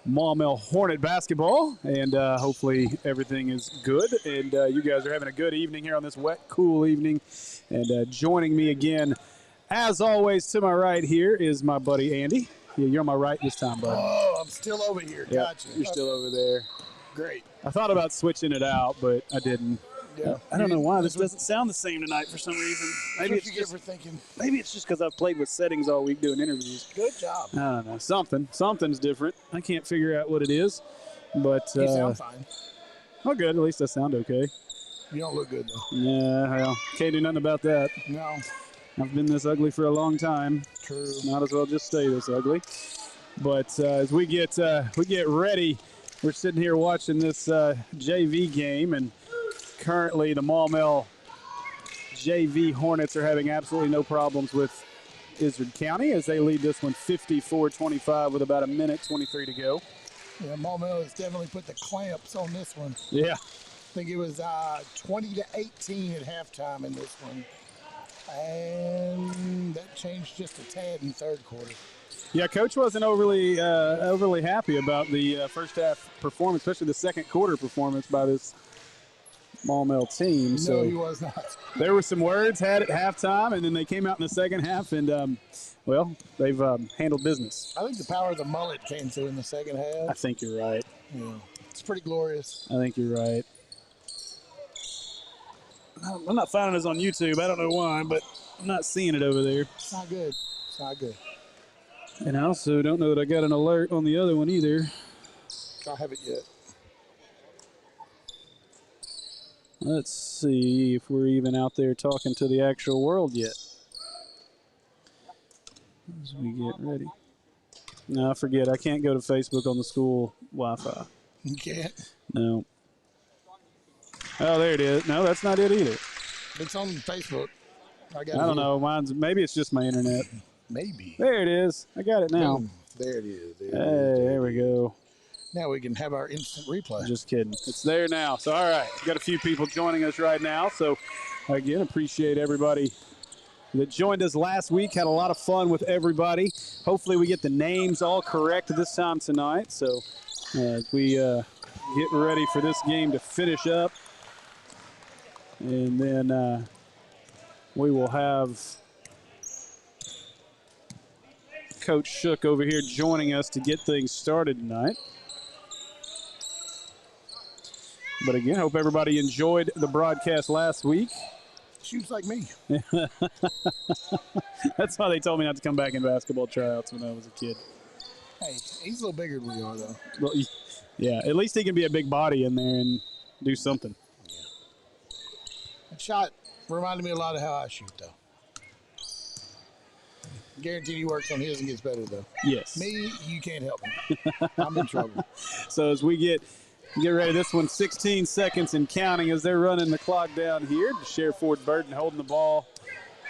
Maumelle Hornet basketball, and hopefully everything is good. And you guys are having a good evening here on this wet, cool evening. And joining me again, as always, to my right here is my buddy Andy. Yeah, you're on my right this time, bud. Oh, I'm still over here. Yeah, Gotcha. you're still over there. Great. I thought about switching it out, but I didn't. Yeah. I don't know why this doesn't sound the same tonight for some reason. Maybe it's just for thinking. Maybe it's just because I've played with settings all week doing interviews. Good job. I don't know. Something's different. I can't figure out what it is. But You sound fine. Oh, good. At least I sound okay. You don't look good though. Yeah, well, can't do nothing about that. No. I've been this ugly for a long time. True. Might as well just stay this ugly. But as we get ready, we're sitting here watching this JV game, and currently the Maumelle JV Hornets are having absolutely no problems with Izard County as they lead this one 54-25 with about a minute 23 to go. Yeah, Maumelle has definitely put the clamps on this one. Yeah. I think it was 20-18 at halftime in this one. And that changed just a tad in the third quarter. Yeah, Coach wasn't overly happy about the first half performance, especially the second quarter performance by this Maumelle team. So no, he was not. There were some words had at halftime, and then they came out in the second half, and well, they've handled business. I think the power of the mullet came through in the second half. I think you're right. Yeah, it's pretty glorious. I think you're right. I'm not finding this on YouTube. I don't know why, but I'm not seeing it over there. It's not good. It's not good. And I also don't know that I got an alert on the other one either. I haven't yet. Let's see if we're even out there talking to the actual world yet. As we get ready. No, I forget. I can't go to Facebook on the school Wi-Fi. You can't? No. Oh, there it is. No, that's not it either. It's on Facebook. I don't know. Maybe it's just my internet. Maybe. There it is. I got it now. Boom. There it is. There we go. Now we can have our instant replay. Just kidding. It's there now. So, all right. We've got a few people joining us right now. So, again, appreciate everybody that joined us last week. Had a lot of fun with everybody. Hopefully we get the names all correct this time tonight. So, as we get ready for this game to finish up. And then we will have Coach Shook over here joining us to get things started tonight. But again, hope everybody enjoyed the broadcast last week. Shoots like me. That's why they told me not to come back in basketball tryouts when I was a kid. Hey, he's a little bigger than we are, though. Well, yeah, at least he can be a big body in there and do something. Yeah. That shot reminded me a lot of how I shoot, though. Guaranteed he works on his and gets better, though. Yes. Me, you can't help me. I'm in trouble. So as we get ready, this one's 16 seconds and counting as they're running the clock down here. Sheriff Ford Burton holding the ball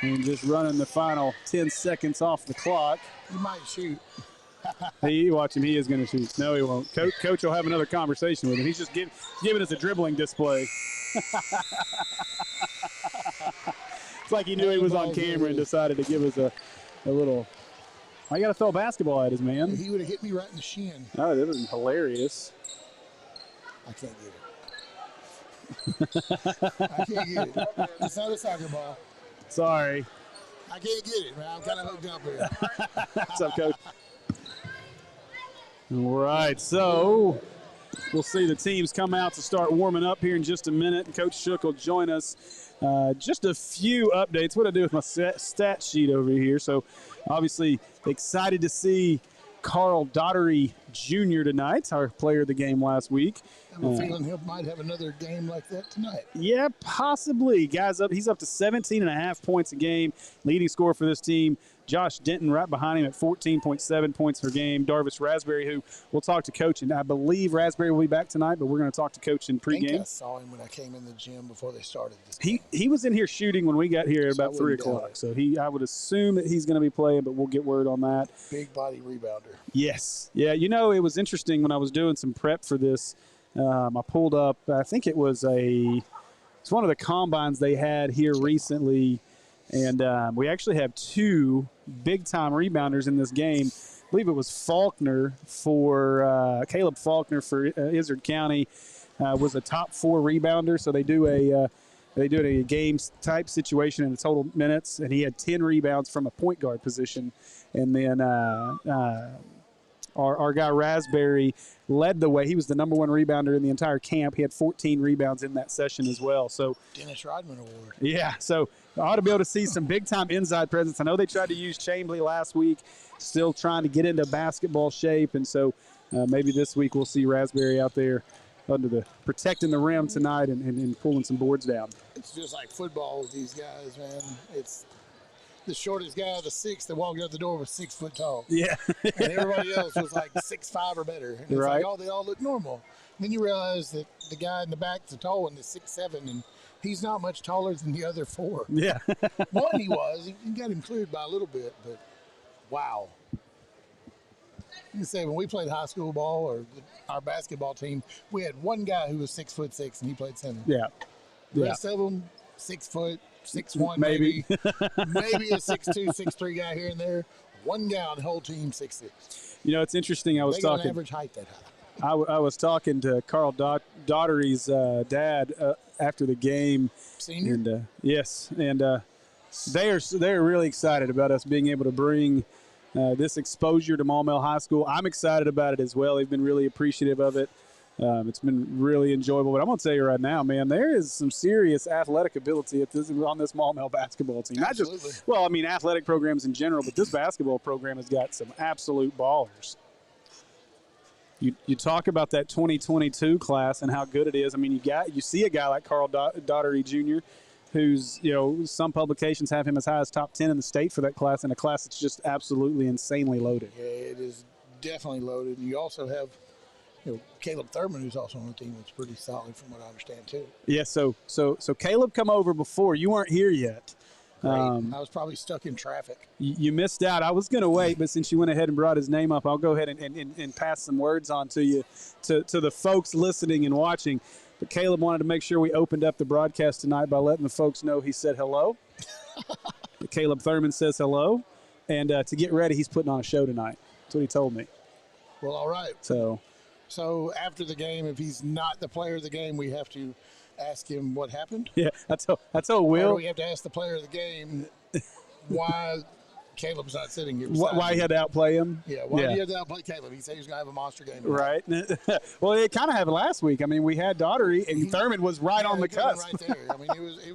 and just running the final 10 seconds off the clock. He might shoot. Hey, watch him. He is going to shoot. No, he won't. Coach will have another conversation with him. He's just giving us a dribbling display. It's like he knew he was on camera and decided to give us a little. I got to throw a basketball at his man. He would have hit me right in the shin. Oh, that was hilarious. I can't get it. I can't get it. It's not a soccer ball. Sorry. I can't get it, man. I'm kind of hooked up here. What's up, Coach? All right, so we'll see the teams come out to start warming up here in just a minute. Coach Shook will join us. Just a few updates. What do I do with my stat sheet over here? So obviously excited to see Carl Daugherty Jr. tonight, our player of the game last week. I have a feeling he might have another game like that tonight. Yeah, possibly. He's up to 17.5 points a game. Leading scorer for this team. Josh Denton right behind him at 14.7 points per game. Darvis Raspberry, who we'll talk to Coach, and I believe Raspberry will be back tonight, but we're going to talk to Coach in pregame. I think I saw him when I came in the gym before they started this game. He was in here shooting when we got here at about 3 o'clock, so I would assume that he's going to be playing, but we'll get word on that. Big body rebounder. Yes. Yeah, it was interesting when I was doing some prep for this. I pulled up, I think it's one of the combines they had here recently, and we actually have two big-time rebounders in this game. believe it was Faulkner for Caleb Faulkner for Izard County was a top 4 rebounder. So they do a game type situation in the total minutes, and he had 10 rebounds from a point guard position. And then our guy Raspberry led the way. He was the number 1 rebounder in the entire camp. He had 14 rebounds in that session as well. So Dennis Rodman Award. Yeah, so I ought to be able to see some big-time inside presence. I know they tried to use Chambly last week, still trying to get into basketball shape, and so maybe this week we'll see Raspberry out there protecting the rim tonight and pulling some boards down. It's just like football with these guys, man. It's the shortest guy of the 6 that walked out the door was 6 foot tall. Yeah. And everybody else was like 6'5" or better. And it's right. like, oh, they all look normal. And then you realize that the guy in the back, the tall one, is 6'7", and he's not much taller than the other 4. Yeah. One he was. He got him cleared by a little bit, but wow. You can say when we played high school ball or our basketball team, we had one guy who was 6'6", and he played center. Yeah. The rest of them, 6 foot, 6'1", maybe maybe a 6'2", 6'3" guy here and there. One guy on the whole team, 6'6". You know, it's interesting. I was got talking. an average height that high. I was talking to Carl Daughtery's dad after the game. Senior? And yes, and they're really excited about us being able to bring this exposure to Maumelle High School. I'm excited about it as well. They've been really appreciative of it. It's been really enjoyable. But I'm going to tell you right now, man, there is some serious athletic ability on this Maumelle basketball team. Absolutely. Not just, well, I mean, athletic programs in general, but this basketball program has got some absolute ballers. You talk about that 2022 class and how good it is. I mean, you see a guy like Carl Daughtery Jr., who's, some publications have him as high as top 10 in the state for that class, and a class that's just absolutely insanely loaded. Yeah, it is definitely loaded. And you also have, Caleb Thurman, who's also on the team, that's pretty solid from what I understand too. Yeah, so Caleb come over before. You weren't here yet. I was probably stuck in traffic. You missed out. I was going to wait, but since you went ahead and brought his name up, I'll go ahead and pass some words on to you, to the folks listening and watching. But Caleb wanted to make sure we opened up the broadcast tonight by letting the folks know he said hello. Caleb Thurman says hello. And to get ready, he's putting on a show tonight. That's what he told me. Well, all right. So after the game, if he's not the player of the game, we have to ask him what happened? Yeah, that's how Will. Or do we have to ask the player of the game why Caleb's not sitting here? Why he had to outplay him? Yeah, why do you have to outplay Caleb? He said he was going to have a monster game. Right. Well, it kind of happened last week. I mean, we had Daughtery, and Thurman was right on the cusp. Right there. I mean, it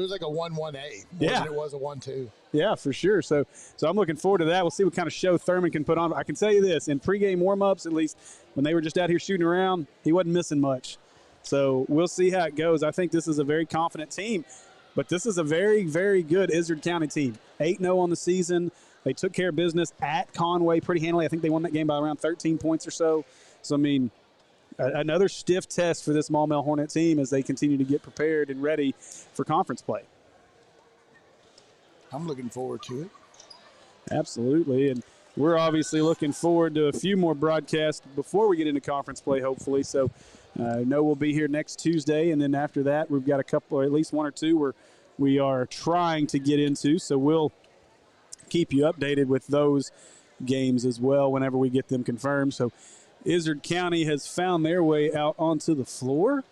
was like a 1-1A more than it was a 1-2. Yeah, for sure. So I'm looking forward to that. We'll see what kind of show Thurman can put on. I can tell you this, in pregame warm-ups, at least when they were just out here shooting around, he wasn't missing much. So we'll see how it goes. I think this is a very confident team, but this is a very, very good Izard County team. 8-0 on the season. They took care of business at Conway pretty handily. I think they won that game by around 13 points or so. So, I mean, another stiff test for this Maumelle Hornet team as they continue to get prepared and ready for conference play. I'm looking forward to it. Absolutely. And we're obviously looking forward to a few more broadcasts before we get into conference play, hopefully. So I know we'll be here next Tuesday, and then after that we've got a couple, or at least one or two, where we are trying to get into. So we'll keep you updated with those games as well whenever we get them confirmed. So Izard County has found their way out onto the floor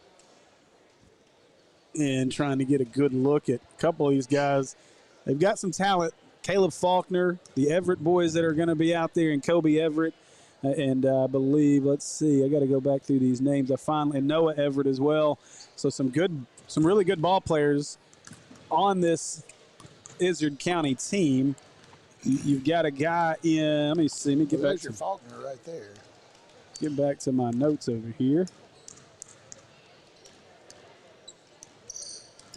and trying to get a good look at a couple of these guys. They've got some talent. Caleb Faulkner, the Everett boys that are going to be out there, and Kobe Everett. And I believe, let's see, I got to go back through these names. And Noah Everett as well. So some really good ball players on this Izard County team. You've got a guy in, let me see, let me get back to Faulkner right there. Get back to my notes over here.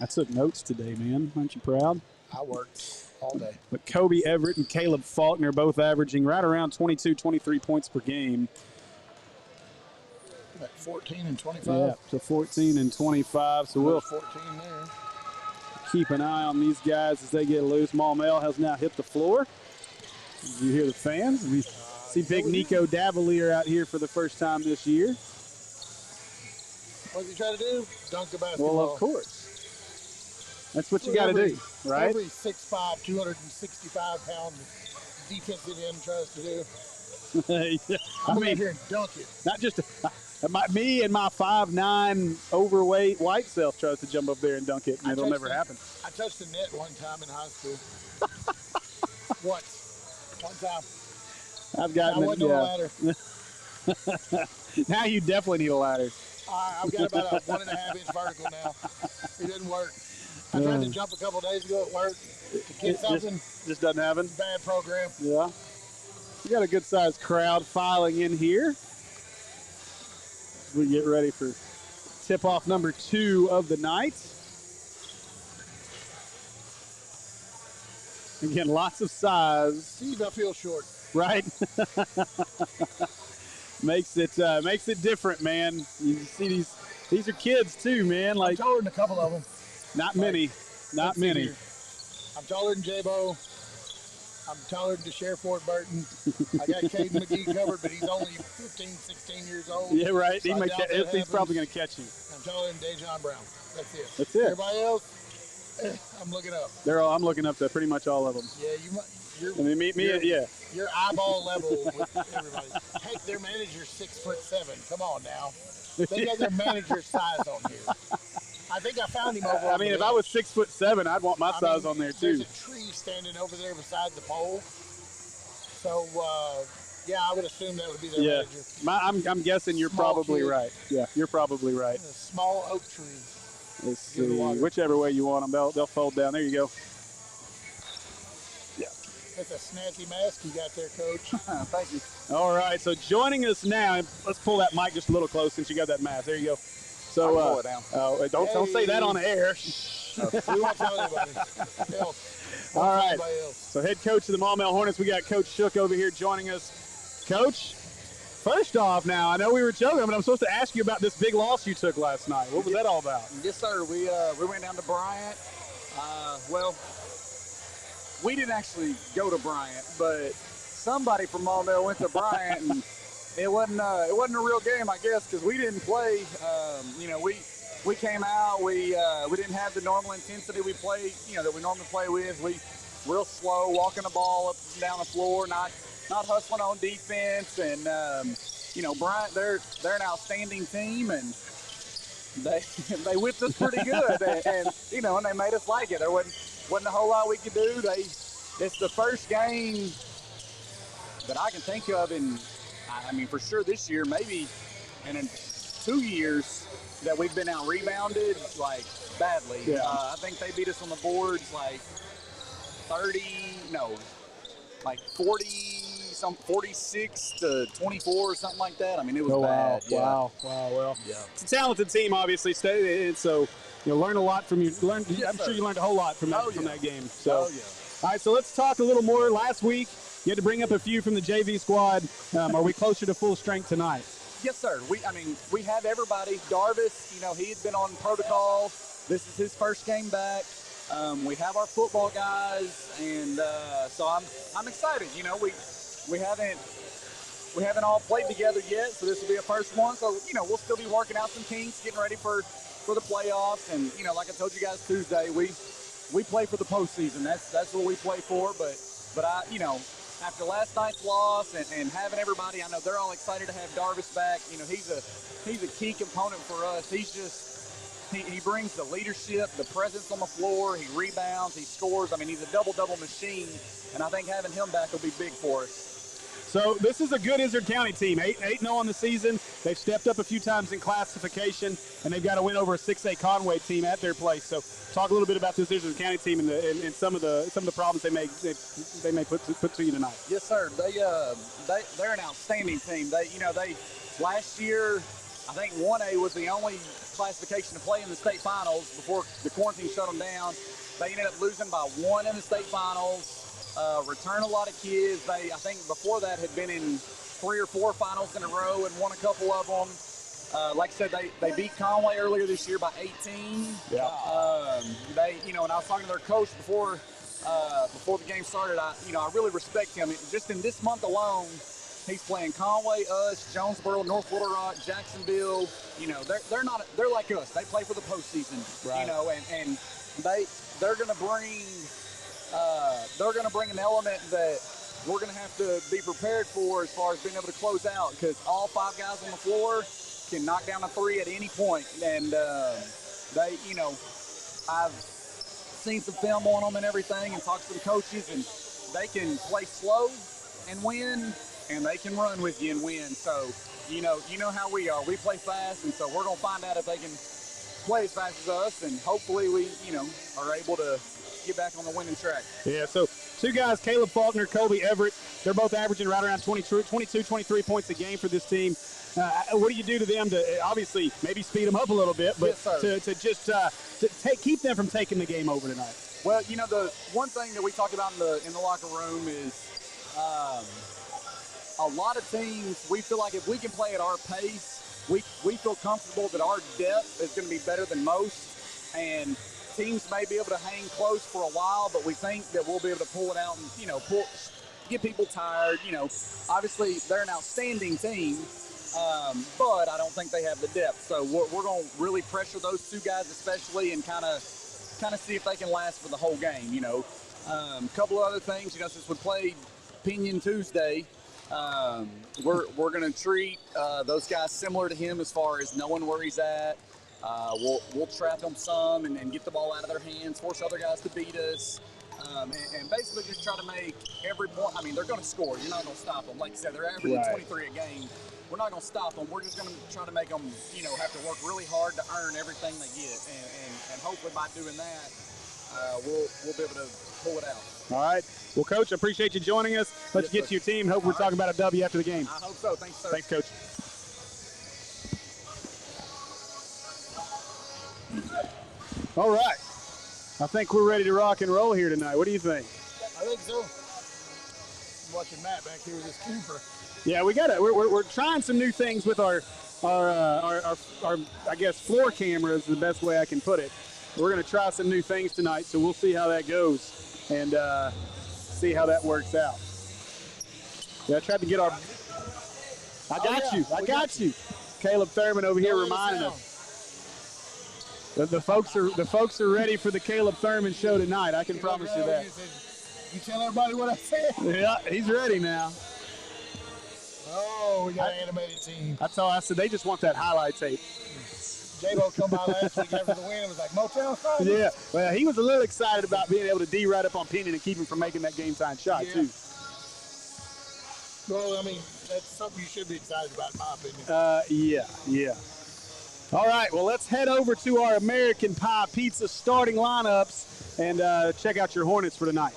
I took notes today, man. Aren't you proud? I worked all day. But Kobe Everett and Caleb Faulkner both averaging right around 22, 23 points per game. Like 14 and 25. Yeah, so 14 and 25. So we'll 14 there. Keep an eye on these guys as they get loose. Maumelle has now hit the floor. You hear the fans. We see big Nico Davalier out here for the first time this year. What's he trying to do? Dunk the basketball. Well, of course. That's what you got to do, right? Every 6'5", 265-pound defensive end tries to do. Yeah, I'm going to here and dunk it. not just me and my 5'9" overweight white self tries to jump up there and dunk it, and it'll never happen. I touched the net one time in high school. Once. One time. I've gotten I wasn't on a ladder. Now you definitely need a ladder. I've got about a 1.5 inch vertical now. It didn't work. I tried to jump a couple days ago at work to get something. Just doesn't happen. Bad program. Yeah. We got a good sized crowd filing in here. We get ready for tip off number 2 of the night. Again, lots of size. Steve, I feel short. Right? makes it different, man. You see these are kids too, man. Like, I'm taller than a couple of them. Not many. Not many. I'm taller than J-Bo. I'm taller than Sheriff Fort Burton. I got Caden McGee covered, but he's only 15, 16 years old. Yeah, right. So He's probably going to catch you. I'm taller than Dejon Brown. That's it. That's it. Everybody else, I'm looking up. I'm looking up to pretty much all of them. Yeah, yeah. You're eyeball level with everybody. Heck, their manager's 6'7". Come on now. They got their manager's size on here. I think I found him over. I mean, if I was 6'7", I'd want my size on there too. There's a tree standing over there beside the pole. So, yeah, I would assume that would be their manager. I'm guessing you're probably right. Yeah, you're probably right. A small oak tree. Let's see. Whichever way you want them, they'll fold down. There you go. Yeah. That's a snazzy mask you got there, Coach. Thank you. All right, so joining us now, let's pull that mic just a little close since you got that mask. There you go. So, pull it down. Don't say that on the air. We won't tell anybody else. All right. So head coach of the Maumelle Hornets, we got Coach Shook over here joining us. Coach, first off now, I know we were joking, but I'm supposed to ask you about this big loss you took last night. What was that all about? Yes, sir. We went down to Bryant. Well, we didn't actually go to Bryant, but somebody from Maumelle went to Bryant, and it wasn't a real game, I guess, because we didn't play. We came out. We didn't have the normal intensity we play, that we normally play with. We real slow, walking the ball up and down the floor, not hustling on defense. And Bryant, they're an outstanding team, and they whipped us pretty good, and they made us like it. There wasn't a whole lot we could do. It's the first game that I can think of for sure this year, maybe in 2 yees that we've been out rebounded like badly. Yeah. I think they beat us on the boards like 46 to 24 or something like that. I mean, it was bad. Wow. Well, yeah. It's a talented team, obviously. And so you'll learn a lot from I'm sure you learned a whole lot from that game. So, all right. So let's talk a little more. Last week, you had to bring up a few from the JV squad. Are we closer to full strength tonight? Yes, sir. We have everybody. Darvis, he had been on protocol. This is his first game back. We have our football guys, and so I'm excited. We haven't all played together yet, so this will be a first one. So we'll still be working out some kinks, getting ready for the playoffs. And like I told you guys Tuesday, we play for the postseason. That's what we play for. But I after last night's loss and having everybody, I know they're all excited to have Darvis back. He's a key component for us. He brings the leadership, the presence on the floor. He rebounds, he scores. I mean, he's a double-double machine, and I think having him back will be big for us. So this is a good Izard County team, 8-0 on the season. They've stepped up a few times in classification, and they've got to win over a 6A Conway team at their place. So talk a little bit about this Izard County team and some of the problems they may put to you tonight. Yes, sir. They're an outstanding team. They last year, I think 1A was the only classification to play in the state finals before the quarantine shut them down. They ended up losing by 1 in the state finals. Return a lot of kids. I think before that had been in 3 or 4 finals in a row and won a couple of them. Like I said, they beat Conway earlier this year by 18. Yeah. And I was talking to their coach before the game started. I really respect him. Just in this month alone, he's playing Conway, us, Jonesboro, North Little Rock, Jacksonville. They're like us. They play for the postseason. Right. And they're going to bring an element that we're going to have to be prepared for as far as being able to close out, because all 5 guys on the floor can knock down a 3 at any point. And they, you know, I've seen some film on them and everything and talked to the coaches, and they can play slow and win, and they can run with you and win. So, you know how we are. We play fast, and so we're going to find out if they can play as fast as us, and hopefully we, are able to get back on the winning track. Yeah, so 2 guys, Caleb Faulkner, Kobe Everett, they're both averaging right around 22, 23 points a game for this team. What do you do to them to obviously maybe speed them up a little bit, but yes, to just keep them from taking the game over tonight? Well, the one thing that we talked about in the locker room is a lot of teams, we feel like if we can play at our pace, we feel comfortable that our depth is going to be better than most, and teams may be able to hang close for a while, but we think that we'll be able to pull it out and, get people tired. Obviously they're an outstanding team, but I don't think they have the depth. So we're going to really pressure those 2 guys especially, and kind of see if they can last for the whole game. A couple of other things, since we played Pinion Tuesday, we're going to treat those guys similar to him as far as knowing where he's at. We'll trap them some and get the ball out of their hands, force other guys to beat us, and basically just try to make every point. I mean, they're going to score. You're not going to stop them. Like you said, they're averaging 23 a game. We're not going to stop them. We're just going to try to make them, have to work really hard to earn everything they get, and hopefully by doing that, we'll be able to pull it out. All right. Well, Coach, I appreciate you joining us. Let's get to your team. Hope we're talking about a W after the game. I hope so. Thanks, sir. Thanks, Coach. All right. I think we're ready to rock and roll here tonight. What do you think? I think so. I'm watching Matt back here with his keeper. Yeah, we're trying some new things with our I guess floor camera is the best way I can put it. We're going to try some new things tonight, so we'll see how that goes and see how that works out. Yeah, I tried to get our. I got you. Caleb Thurman over here reminding us. The folks are ready for the Caleb Thurman show tonight. I can promise you that. You tell everybody what I said. Yeah, he's ready now. Oh, we got an animated team. That's all I said. They just want that highlight tape. J-Bo come by last week after the win and was like, Motel Friday? Yeah, well, he was a little excited about being able to D right up on Pinion and keep him from making that game-time shot, too. Well, I mean, that's something you should be excited about, in my opinion. Yeah. All right, well, let's head over to our American Pie Pizza starting lineups and check out your Hornets for tonight.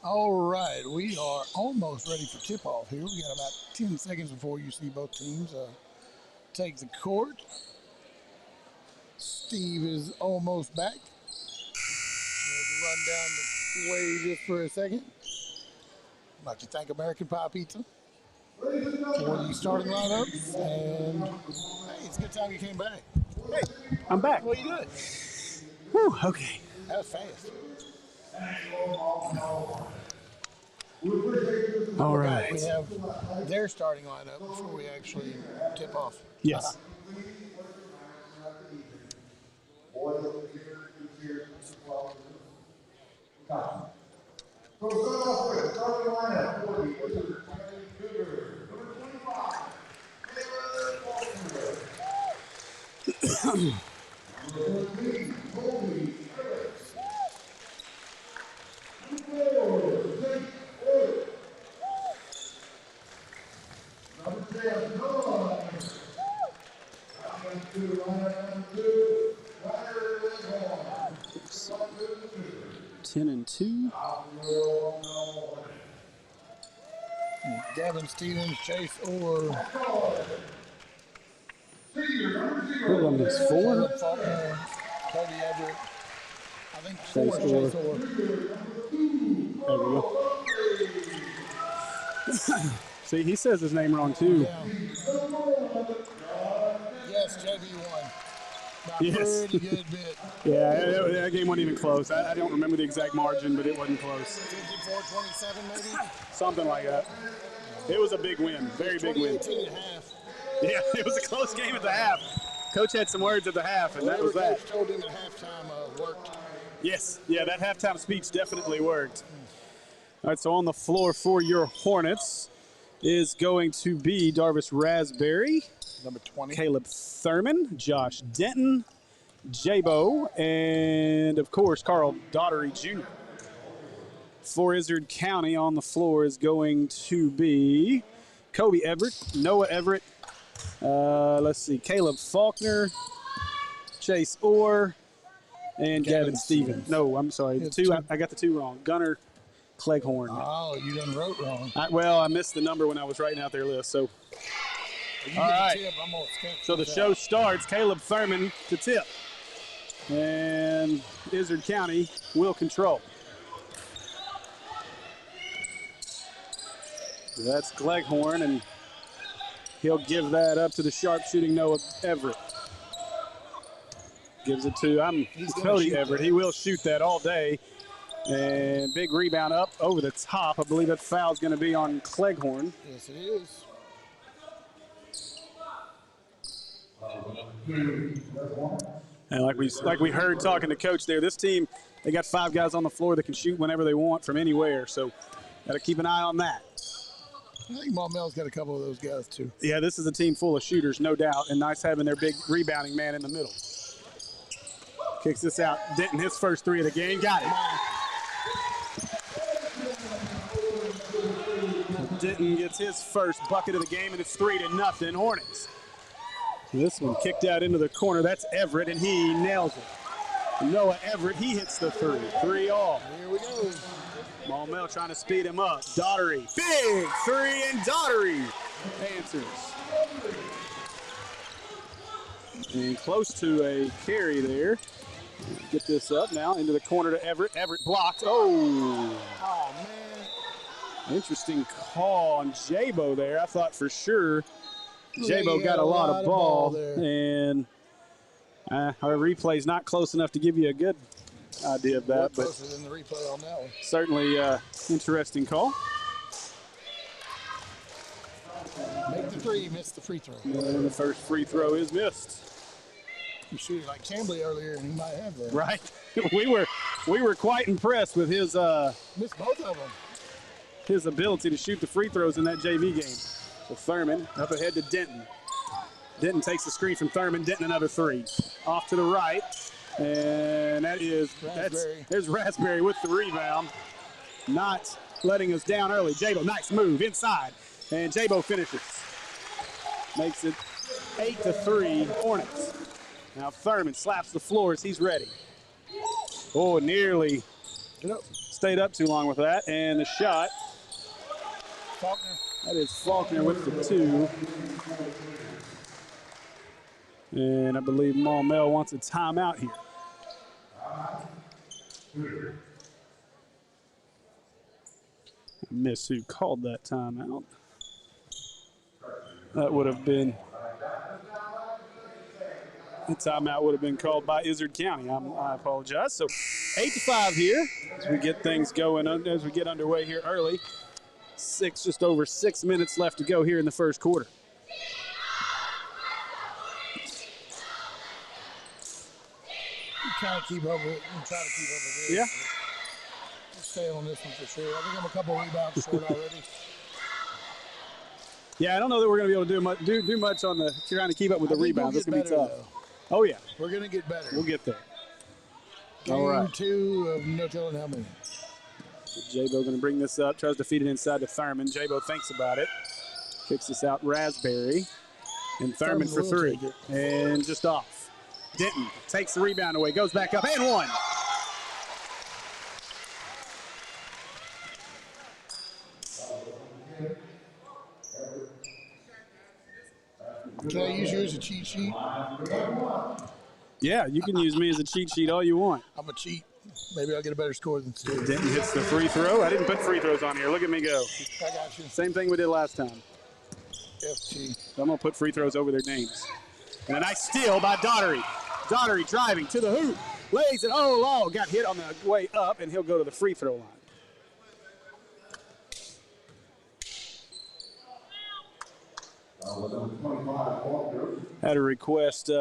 All right, we are almost ready for tip-off here. We got about 10 seconds before you see both teams take the court. Steve is almost back. We'll run down the way just for a second. I'd like to thank American Pie Pizza for the starting lineups. And hey, it's a good time you came back. I'm back. What are you doing? Whew, okay. That was fast. All right. We have their starting lineup before we actually tip off. Yes. So start off with starting lineup for the Izard County Cougars. Number 25, Izard County Cougars. Number 14, Colby Harris. Number 4, Jake Oak. Number 10, Noah. Number 2, lineup number 2, Ryder Leghorn. 10 and 2. Gavin Stevens, Chase Orr. Whitlam is 4. Caleb Faulkner, Cody Everett. I think Chase 4 is Chase Orr. Orr. There we go. See, he says his name wrong too. Yeah. Yes, JV1. By Yes. a pretty good bit. Yeah, that game wasn't even close. I don't remember the exact margin, but it wasn't close. 54-27 maybe? Something like that. It was a big win, very big win. 28 and a half. Yeah, it was a close game at the half. Coach had some words at the half, and that was that. Coach told him at halftime worked. Yes, yeah, that halftime speech definitely worked. All right, so on the floor for your Hornets is going to be Darvis Raspberry, Number 20. Caleb Thurman, Josh Denton, Jabo, and of course Carl Daughtery Jr. For Izard County on the floor is going to be Kobe Everett, Noah Everett, let's see, Caleb Faulkner, Chase Orr, and Gavin Stevens. No, I'm sorry, the two. I got the 2 wrong. Gunnar Cleghorn. Oh, you done wrote wrong. I missed the number when I was writing out their list. So, You all get the right. tip, I'm gonna sketch So the this show out. starts. Caleb Thurman to tip, and Izard County will control. That's Cleghorn, and he'll give that up to the sharpshooting Noah Everett. Gives it to Cody Everett. He will shoot that all day. And big rebound up over the top. I believe that foul's going to be on Cleghorn. Yes, it is. And like we heard talking to Coach there, this team, they got 5 guys on the floor that can shoot whenever they want from anywhere. So got to keep an eye on that. I think Maumelle's got a couple of those guys too. Yeah, this is a team full of shooters, no doubt, and nice having their big rebounding man in the middle. Kicks this out. Denton, his first 3 of the game. Got it. Denton gets his first bucket of the game, and it's 3-0 Hornets. This one kicked out into the corner. That's Everett, and he nails it. Noah Everett, he hits the 3. 3 all. Here we go. Maumelle trying to speed him up. Daughtery, big 3, and Daughtery answers. And close to a carry there. Get this up now into the corner to Everett. Everett blocked. Oh, man. Interesting call on Jabo there. I thought for sure Jabo got a lot of ball there. and our replay's not close enough to give you a good idea of that, but Closer than the replay on that one. certainly interesting call. Make the 3, miss the free throw. And the first free throw is missed. You shooted like Chambly earlier, and he might have that. Right. we were quite impressed with his Missed both of them. his ability to shoot the free throws in that JV game. So Thurman up ahead to Denton. Denton takes the screen from Thurman. Denton another 3. Off to the right. And there's Raspberry with the rebound. Not letting us down early. Jabo, nice move inside. And Jabo finishes. Makes it 8-3 Hornets. Now Thurman slaps the floors. He's ready. Oh, nearly stayed up too long with that. And the shot. Faulkner. That is Faulkner with the 2. And I believe Maumelle wants a timeout here. I miss who called that timeout. That would have been The timeout would have been called by Izard County. I apologize. So 8-5 here as we get things going, as we get underway here early. Just over 6 minutes left to go here in the first quarter. Trying to keep up with it. I'm trying to keep up with it. Yeah. We'll stay on this one for sure. I think I'm a couple rebounds short already. Yeah, I don't know that we're going to be able to do much on the trying to keep up with the rebounds. It's going to be tough. Though. Oh, yeah. We're going to get better. We'll get there. Game 2 of no telling how many. Jabo going to bring this up, tries to feed it inside to Thurman. Jabo thinks about it. Kicks this out Raspberry. And Thurman for three. And just off. Denton takes the rebound away, goes back up, and one. Can I use you as a cheat sheet? Yeah, you can use me as a cheat sheet all you want. I'm a cheat. Maybe I'll get a better score than Steve. Denton hits the free throw. I didn't put free throws on here. Look at me go. I got you. Same thing we did last time. FT. I'm going to put free throws over their names. And a nice steal by Daughtery. Daughtery driving to the hoop. Lays it all long. Got hit on the way up, and he'll go to the free throw line. Had a request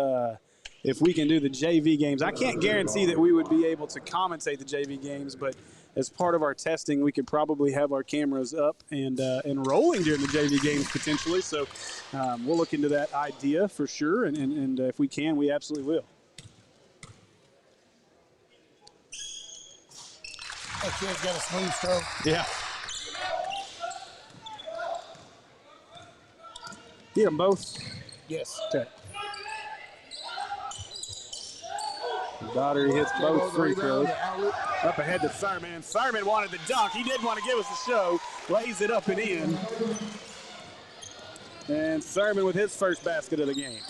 if we can do the JV games. I can't guarantee that we would be able to commentate the JV games, but as part of our testing, we could probably have our cameras up and rolling during the JV games potentially. So we'll look into that idea for sure, and if we can, we absolutely will. That kid's got a smooth stroke. Yeah. Get them both? Yes. Okay. Daughtery hits both free throws. Up ahead to Thurman. Thurman wanted the dunk. He did want to give us a show. Lays it up and in. And Thurman with his first basket of the game.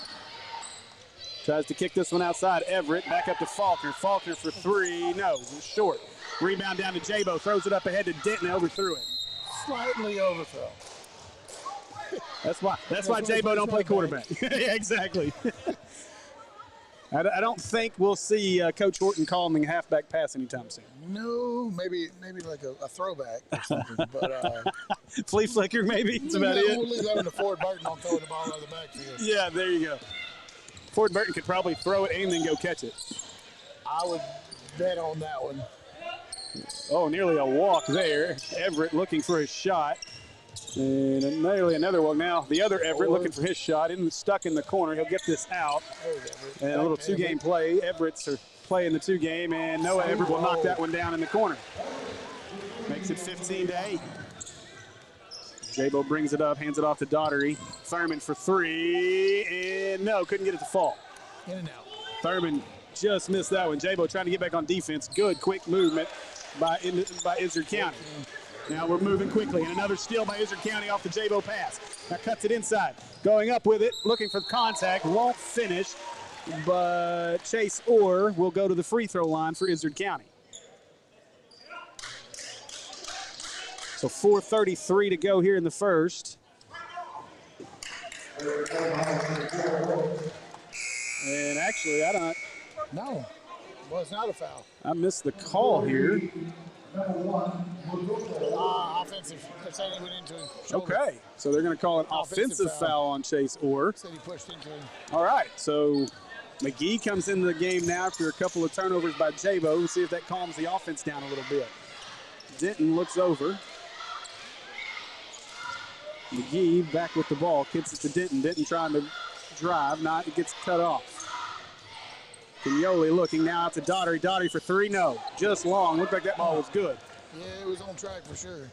Tries to kick this one outside. Everett back up to Faulkner. Faulkner for three. No, it's short. Rebound down to Jabo. Throws it up ahead to Denton. Overthrew it. Slightly overthrow. That's why Jabo don't play quarterback. Yeah, exactly. I don't think we'll see Coach Horton calling a halfback pass anytime soon. No, maybe like a throwback or something. But flea flicker, maybe. That's about it. We'll leave that in the Ford Burton on throwing the ball out of the backfield. Yeah, there you go. Ford Burton could probably throw it and then go catch it. I would bet on that one. Oh, nearly a walk there. Everett looking for his shot. And nearly another one now. The other Everett looking for his shot. Stuck in the corner. He'll get this out. And a little two-game play. Everett's playing the two-game, and Noah Everett will knock that one down in the corner. Makes it 15-8. Jabo brings it up, hands it off to Daughtery. Thurman for three, and no, couldn't get it to fall. In and out. Thurman just missed that one. Jabo trying to get back on defense. Good, quick movement by Izard County. Now we're moving quickly, and another steal by Izard County off the Jabo pass. Now cuts it inside, going up with it, looking for contact, won't finish, but Chase Orr will go to the free throw line for Izard County. So 4:33 to go here in the first. And actually, No, well, it's not a foul. I missed the call here. Offensive. They said he went into his shoulder. Okay, so they're going to call an offensive foul on Chase Orr. Said he pushed into him. All right, so McGee comes into the game now after a couple of turnovers by Jabo. We'll see if that calms the offense down a little bit. Denton looks over. McGee back with the ball, kicks it to Denton. Denton trying to drive, it gets cut off. Pignoli looking now out to Daughtery. Daughtery for three, no. Just long, looked like that ball was good. Yeah, it was on track for sure.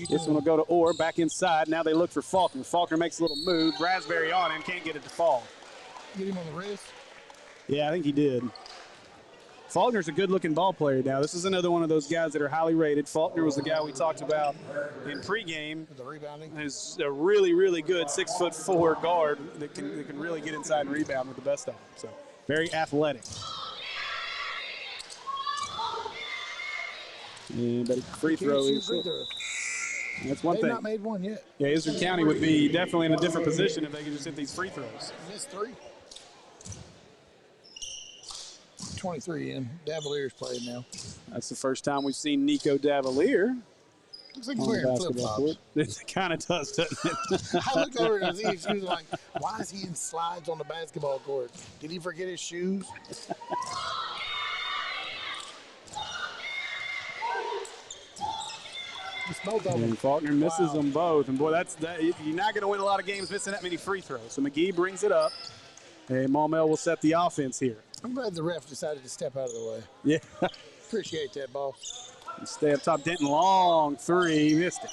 This one will go to Orr, back inside. Now they look for Faulkner. Faulkner makes a little move. Raspberry on him, can't get it to fall. Get him on the wrist? Yeah, I think he did. Faulkner's a good-looking ball player now. This is another one of those guys that are highly rated. Faulkner was the guy we talked about in pregame. The rebounding. He's a really, really good 6'4" guard that can really get inside and rebound with the best of them. So very athletic. And but free throw is that's one They've thing. not made one yet. Yeah, Izard County would be definitely in a different position if they could just hit these free throws. Missed three. 23 in. Davalier's playing now. That's the first time we've seen Nico Davalier Looks like he's on the wearing basketball flip-flops. court. It kind of does, doesn't it? I looked over and he was like, why is he in slides on the basketball court? Did he forget his shoes? It's both of them. And Faulkner misses Wow. them both. And boy, you're not going to win a lot of games missing that many free throws. So McGee brings it up. And Maumelle will set the offense here. I'm glad the ref decided to step out of the way. Yeah. Appreciate that, boss. Stay up top. Denton long three. Missed it.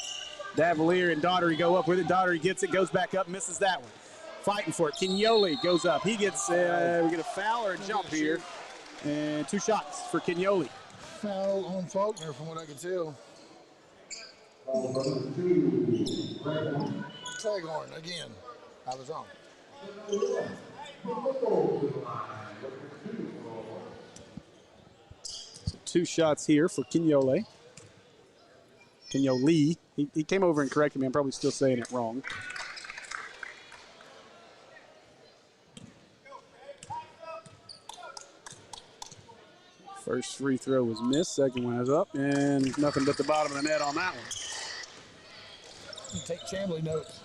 Davalier and Daugherty go up with it. Daugherty gets it, goes back up, misses that one. Fighting for it. Kignoli goes up. He gets, we get a foul or a jump here. And 2 shots for Kignoli. Foul on Faulkner from what I can tell. Cleghorn again. I was wrong. So 2 shots here for Kignoli. Kignoli. He came over and corrected me. I'm probably still saying it wrong. First free throw was missed. Second one is up. And nothing but the bottom of the net on that one. You take Chambly notes.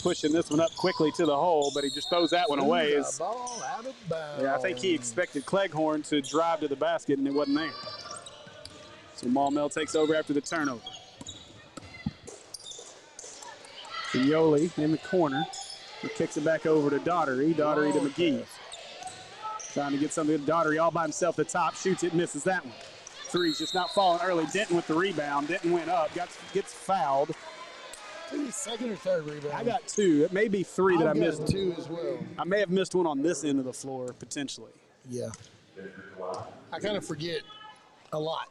Pushing this one up quickly to the hole, but he just throws that one away. The ball out of bounds. Yeah, I think he expected Cleghorn to drive to the basket, and it wasn't there. So Maumelle takes over after the turnover. Kignoli in the corner. He kicks it back over to Daugherty. Daugherty to McGee. Trying to get something to Daugherty all by himself at the top. Shoots it, misses that one. Three's just not falling early. Denton with the rebound. Denton went up, gets fouled. I think he's second or third rebound. I got 2. It may be 3 that I missed. 2 as well. I may have missed one on this end of the floor, potentially. Yeah. I kind of forget a lot.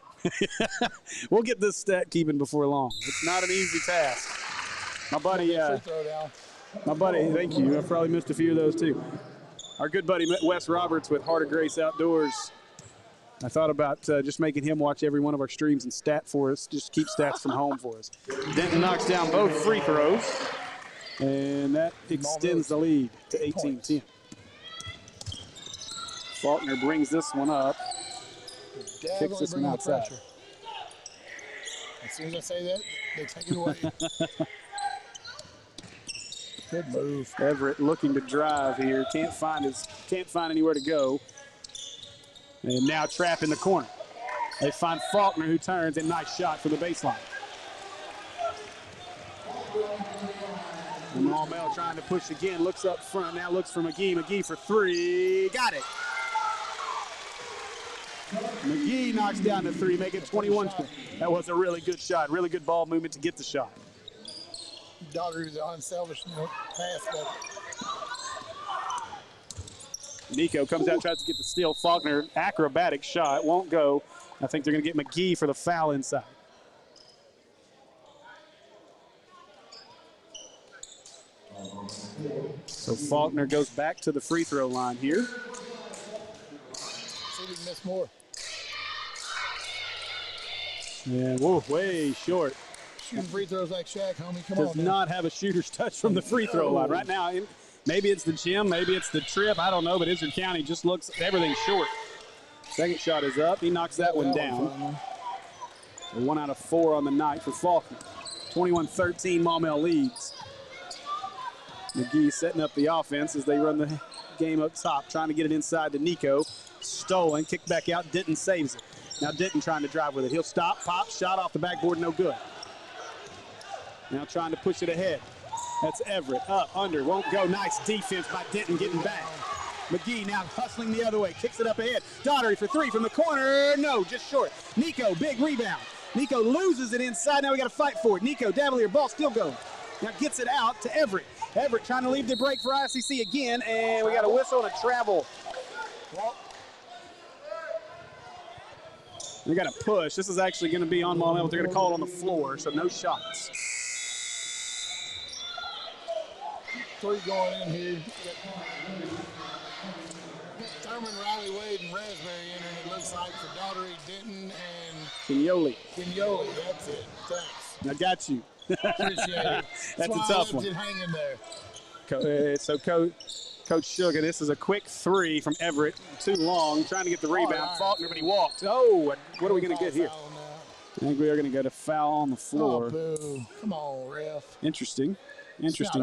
We'll get this stat keeping before long. It's not an easy task. My buddy, Free throw down. thank you. I probably missed a few of those too. Our good buddy Wes Roberts with Heart of Grace Outdoors. I thought about just making him watch every one of our streams and stat for us, just keep stats from home for us. Denton knocks down both free throws, and that extends the lead to 18-10. Faulkner brings this one up. Kicks this one outside. As soon as I say that, they take it away. Good move. Everett looking to drive here. Can't find anywhere to go. And now trapped in the corner. They find Faulkner, who turns, and nice shot from the baseline. And Maumelle trying to push again. Looks up front. Now looks for McGee. McGee for 3. Got it. McGee knocks down the 3, make it 21-20. That was a really good shot. Really good ball movement to get the shot. Daugherty's unselfish pass. Nico comes out, tries to get the steal. Faulkner, acrobatic shot, won't go. I think they're going to get McGee for the foul inside. So Faulkner goes back to the free throw line here. See if he can miss more. And whoa, way short. Shooting free throws like Shaq, homie. Come Does on. not have a shooter's touch from the free throw line. Right now, maybe it's the gym, maybe it's the trip, I don't know, but Izard County just looks, everything's short. Second shot is up. He knocks that one down. 1 out of 4 on the night for Faulkner. 21-13, Maumelle leads. McGee setting up the offense as they run the game up top, trying to get it inside to Nico. Stolen, kicked back out. Denton saves it. Now Denton trying to drive with it. He'll stop, pop, shot off the backboard, no good. Now trying to push it ahead. That's Everett, up, under, won't go. Nice defense by Denton getting back. McGee now hustling the other way, kicks it up ahead. Daugherty for 3 from the corner. No, just short. Nico, big rebound. Nico loses it inside. Now we got to fight for it. Nico, Davalier, ball still going. Now gets it out to Everett. Everett trying to leave the break for ICC again, and we got a whistle and a travel. We got a push. This is actually going to be on Maumelle, but they're going to call it on the floor, so no shots. 3 going in here. Thurman, Riley, Wade, and Raspberry in, and it looks like for Daugherty, Denton, and Kignoli. That's it. Thanks. I got you. Appreciate it. That's why a tough I left one. it hanging there. So Coach Sugar, this is a quick three from Everett. Too long, trying to get the rebound. Faulkner, but he walked. Oh, what are we going to get here? I think we are going to get a foul on the floor. Oh, boo. Come on, ref. Interesting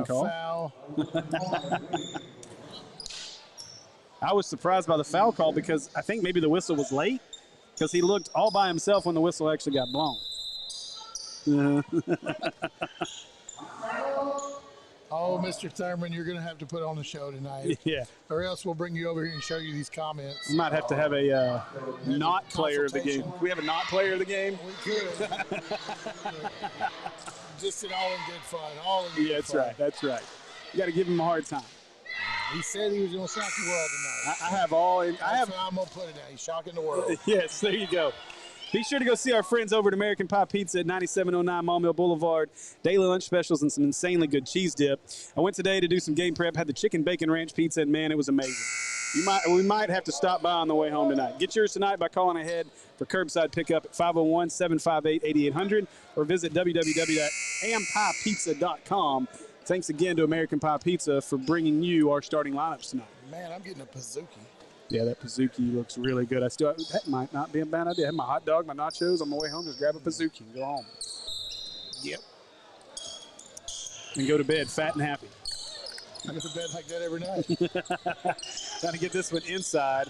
call. Foul. I was surprised by the foul call because I think maybe the whistle was late because he looked all by himself when the whistle actually got blown. Oh, Mr. Thurman, you're going to have to put on the show tonight. Yeah. Or else we'll bring you over here and show you these comments. We might have to have a not player of the game. We have a not player of the game? We could. Just all in good fun. All in good fun. That's right. You got to give him a hard time. He said he was going to shock the world tonight. I have all. That's how I'm going to put it now. He's shocking the world. Yes, there you go. Be sure to go see our friends over at American Pie Pizza at 9709 Maumelle Boulevard. Daily lunch specials and some insanely good cheese dip. I went today to do some game prep, had the chicken bacon ranch pizza, and man, it was amazing. We might have to stop by on the way home tonight. Get yours tonight by calling ahead for curbside pickup at 501-758-8800 or visit www.ampiepizza.com. Thanks again to American Pie Pizza for bringing you our starting lineups tonight. Man, I'm getting a Pizookie. Yeah, that Pizookie looks really good. That might not be a bad idea. I have my hot dog, my nachos on my way home. Just grab a Pizookie and go home. Yep. And go to bed fat and happy. I go to bed like that every night. Trying to get this one inside.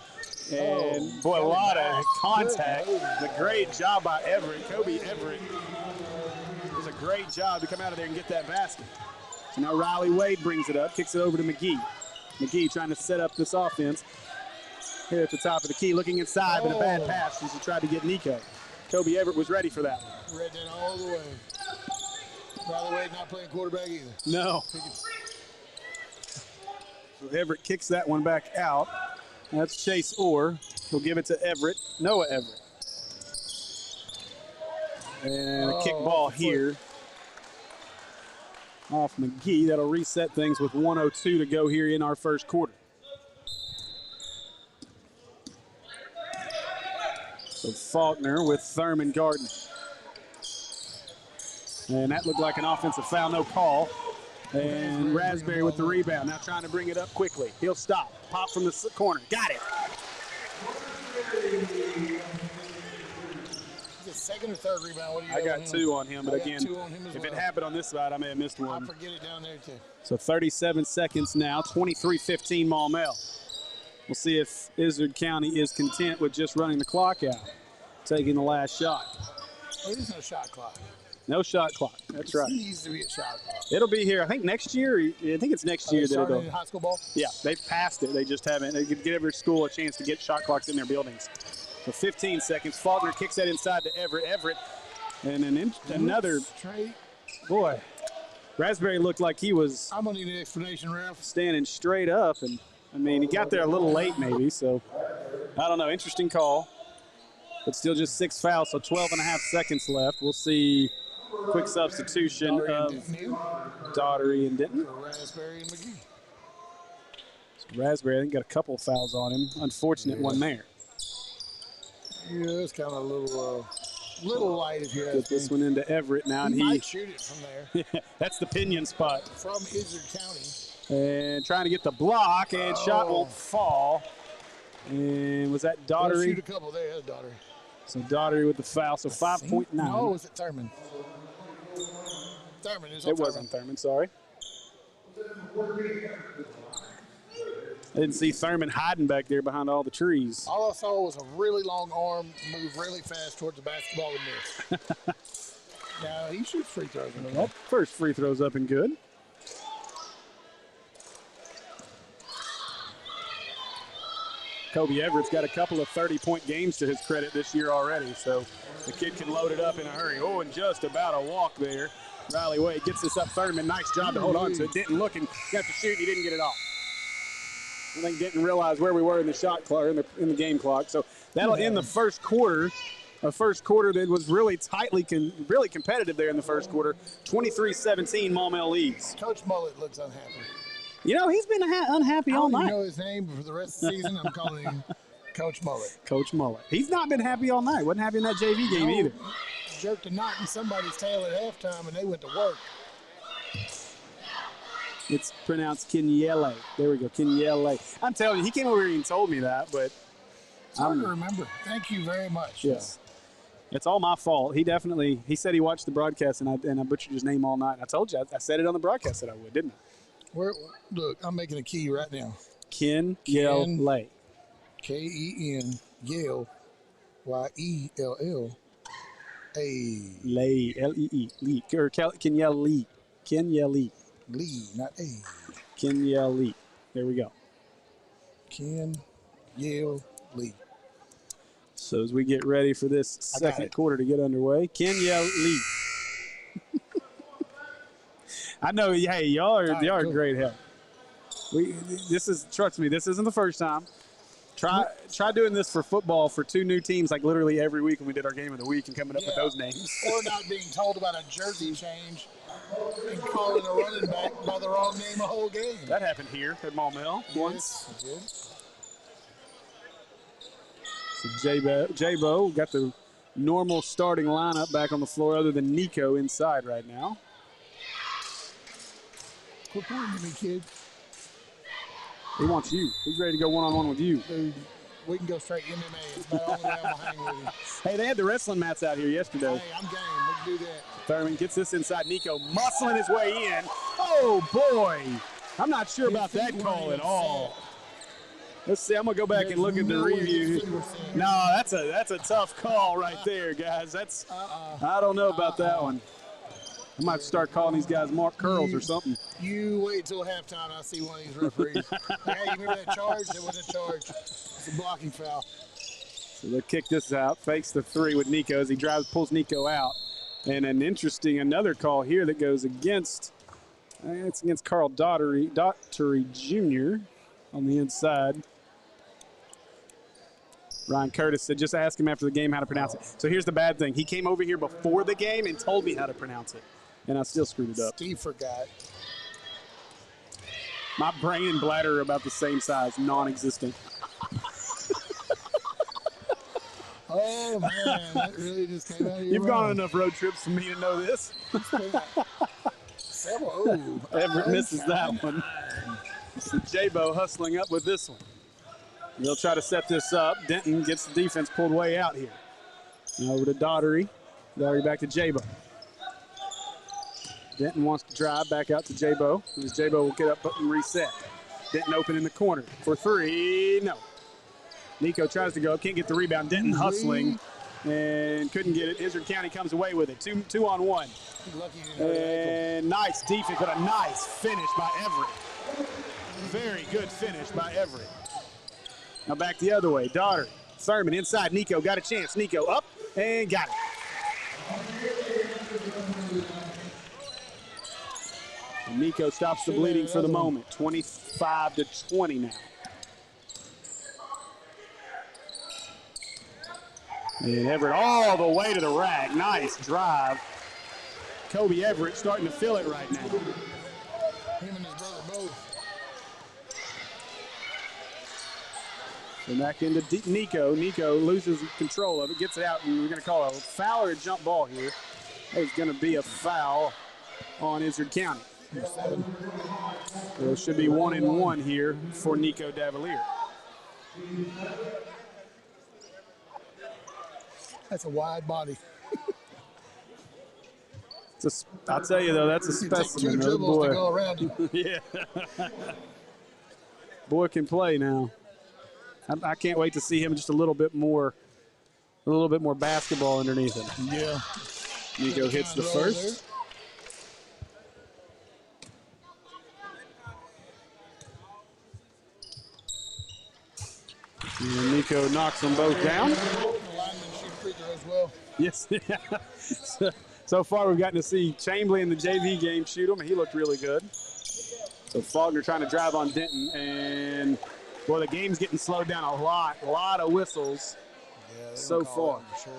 And, boy, a lot of contact. A great job by Everett. Kobe Everett. It was a great job to come out of there and get that basket. So now Riley Wade brings it up, kicks it over to McGee. McGee trying to set up this offense. Here at the top of the key, looking inside, but a bad pass as he tried to get Nico. Kobe Everett was ready for that one. Read that all the way. Riley Wade not playing quarterback either. No. So Everett kicks that one back out. That's Chase Orr. He'll give it to Everett. Noah Everett. And a kick ball here. Off McGee. That'll reset things with 1:02 to go here in our first quarter. So Faulkner with Thurman guarding. And that looked like an offensive foul, no call. And Raspberry with the rebound, now trying to bring it up quickly. He'll stop, pop from the corner, got it. Is it second or third rebound? What do you I got two on him, but again, if it happened on this side, I may have missed one. I forget it down there too. So 37 seconds now, 23-15 Maumelle. We'll see if Izard County is content with just running the clock out, taking the last shot. There is no shot clock. No shot clock. That's right. It needs to be a shot clock. It'll be here. I think next year. I think it's next year that it'll. High school ball? Yeah, they've passed it. They just haven't. They could give every school a chance to get shot clocks in their buildings. So 15 seconds. Faulkner kicks that inside to Everett. Everett, and another. Straight. Boy, Raspberry looked like he was. I'm gonna need an explanation, ref. Standing straight up, and I mean he got there a little late maybe. So I don't know. Interesting call, but still just 6 fouls. So 12.5 seconds left. We'll see. Quick substitution of Daughtery and Denton. Raspberry and McGee. So Raspberry, I think, got a couple fouls on him. Unfortunate one there. Yeah, it's kind of a little light if you ask me. Get this one into Everett now. He and might shoot it from there. That's the pinion spot. From Izard County. And trying to get the block, and shot won't fall. And was that Daughtery? Shoot a couple there, that's Daughtery. So Daughtery with the foul, so 5.9. No, was it Thurman? Thurman, it wasn't Thurman, sorry. I didn't see Thurman hiding back there behind all the trees. All I saw was a really long arm move really fast towards the basketball and miss. Now, he shoots free throws. That first free throw's up and good. Kobe Everett's got a couple of 30-point games to his credit this year already, so the kid can load it up in a hurry. Oh, and just about a walk there. Riley Wade gets this up Thurman. Nice job to hold on to it. Denton looking, got to shoot, he didn't get it off. I think Denton realized where we were in the shot clock, in the game clock. So that'll end the first quarter. A first quarter that was really really competitive there in the first quarter. 23-17 Maumelle leads. Coach Mullet looks unhappy. You know, he's been unhappy all night. I don't know his name, but for the rest of the season, I'm calling him Coach Mullet. Coach Mullet. He's not been happy all night. Wasn't happy in that JV game either. Jerked a knot in somebody's tail at halftime, and they went to work. It's pronounced Kinyele. There we go, Kinyele. I'm telling you, he came over here and told me that, but It's hard to remember. Thank you very much. yes. It's all my fault. He said he watched the broadcast and I butchered his name all night. I told you, I said it on the broadcast that I would, didn't I? Look, I'm making a key right now. Kinyele. K-E-N, Yale, Y-E-L-L, A. Lay, L-E-E, Lee, or Kinyele. Kinyele. Lee, not A. Kinyele. There we go. Ken, Yale, Lee. So as we get ready for this second quarter to get underway, Kinyele. I know, hey, y'all are great help. Trust me, this isn't the first time. Try doing this for football for 2 new teams, like literally every week when we did our game of the week and coming up with those names. Or not being told about a jersey change and calling a running back by the wrong name a whole game. That happened here at Maumelle once. Yes, So J-Bo got the normal starting lineup back on the floor other than Nico inside right now. quit pointing at me, kid. He wants you. He's ready to go one-on-one with you. Dude, we can go straight MMA. It's about the only way I'm going to hang with you. Hey, they had the wrestling mats out here yesterday. Hey, I'm game. We can do that. Thurman gets this inside. Nico muscling his way in. Oh, boy. I'm not sure about that call at all. Let's see. I'm going to go back and look at the review. No, that's a tough call right there, guys. I don't know about that one. I might start calling these guys Mark Curls or something. You wait till halftime. I'll see one of these referees. Hey, you remember that charge? That wasn't a charge. It's a blocking foul. So they'll kick this out. Fakes the 3 with Nico as he pulls Nico out. And another call here that goes against, it's against Carl Daughtery Jr. on the inside. Ryan Curtis said, just ask him after the game how to pronounce it. So here's the bad thing. He came over here before the game and told me how to pronounce it. And I still screwed it up. Steve forgot. My brain and bladder are about the same size, non-existent. Oh, man. That really just came out of your You've gone on mouth. enough road trips for me to know this. Everett misses that one. So J-Bo hustling up with this one. They'll try to set this up. Denton gets the defense pulled way out here. Now over to Daughtery. Daughtery back to J-Bo. Denton wants to drive back out to J-Bo. J-Bo will get up and reset. Denton open in the corner for 3. No. Nico tries to go, can't get the rebound. Denton hustling and couldn't get it. Izard County comes away with it. 2 on 1. And nice defense, but a nice finish by Everett. Very good finish by Everett. Now back the other way. Daughtery. Thurman inside. Nico got a chance. Nico up and got it. And Nico stops the bleeding for the moment. 25-20 now. And Everett all the way to the rack. Nice drive. Kobe Everett starting to feel it right now. Him and his brother both. And back into Nico. Nico loses control of it, gets it out, and we're going to call a foul or a jump ball here. There's going to be a foul on Izard County. So it should be 1-1 here for Nico Davalier. That's a wide body. I'll tell you, though, that's a specimen. Take 2 dribbles to go around him. Yeah. Boy can play now. I can't wait to see him just a little bit more basketball underneath him. Yeah. Nico hits the first. And Nico knocks them both down. The linemen shoot free throws well. Yes. So far, we've gotten to see Chamberlain in the JV game shoot him, and he looked really good. So Faulkner trying to drive on Denton, and boy, the game's getting slowed down a lot of whistles so far. Sure.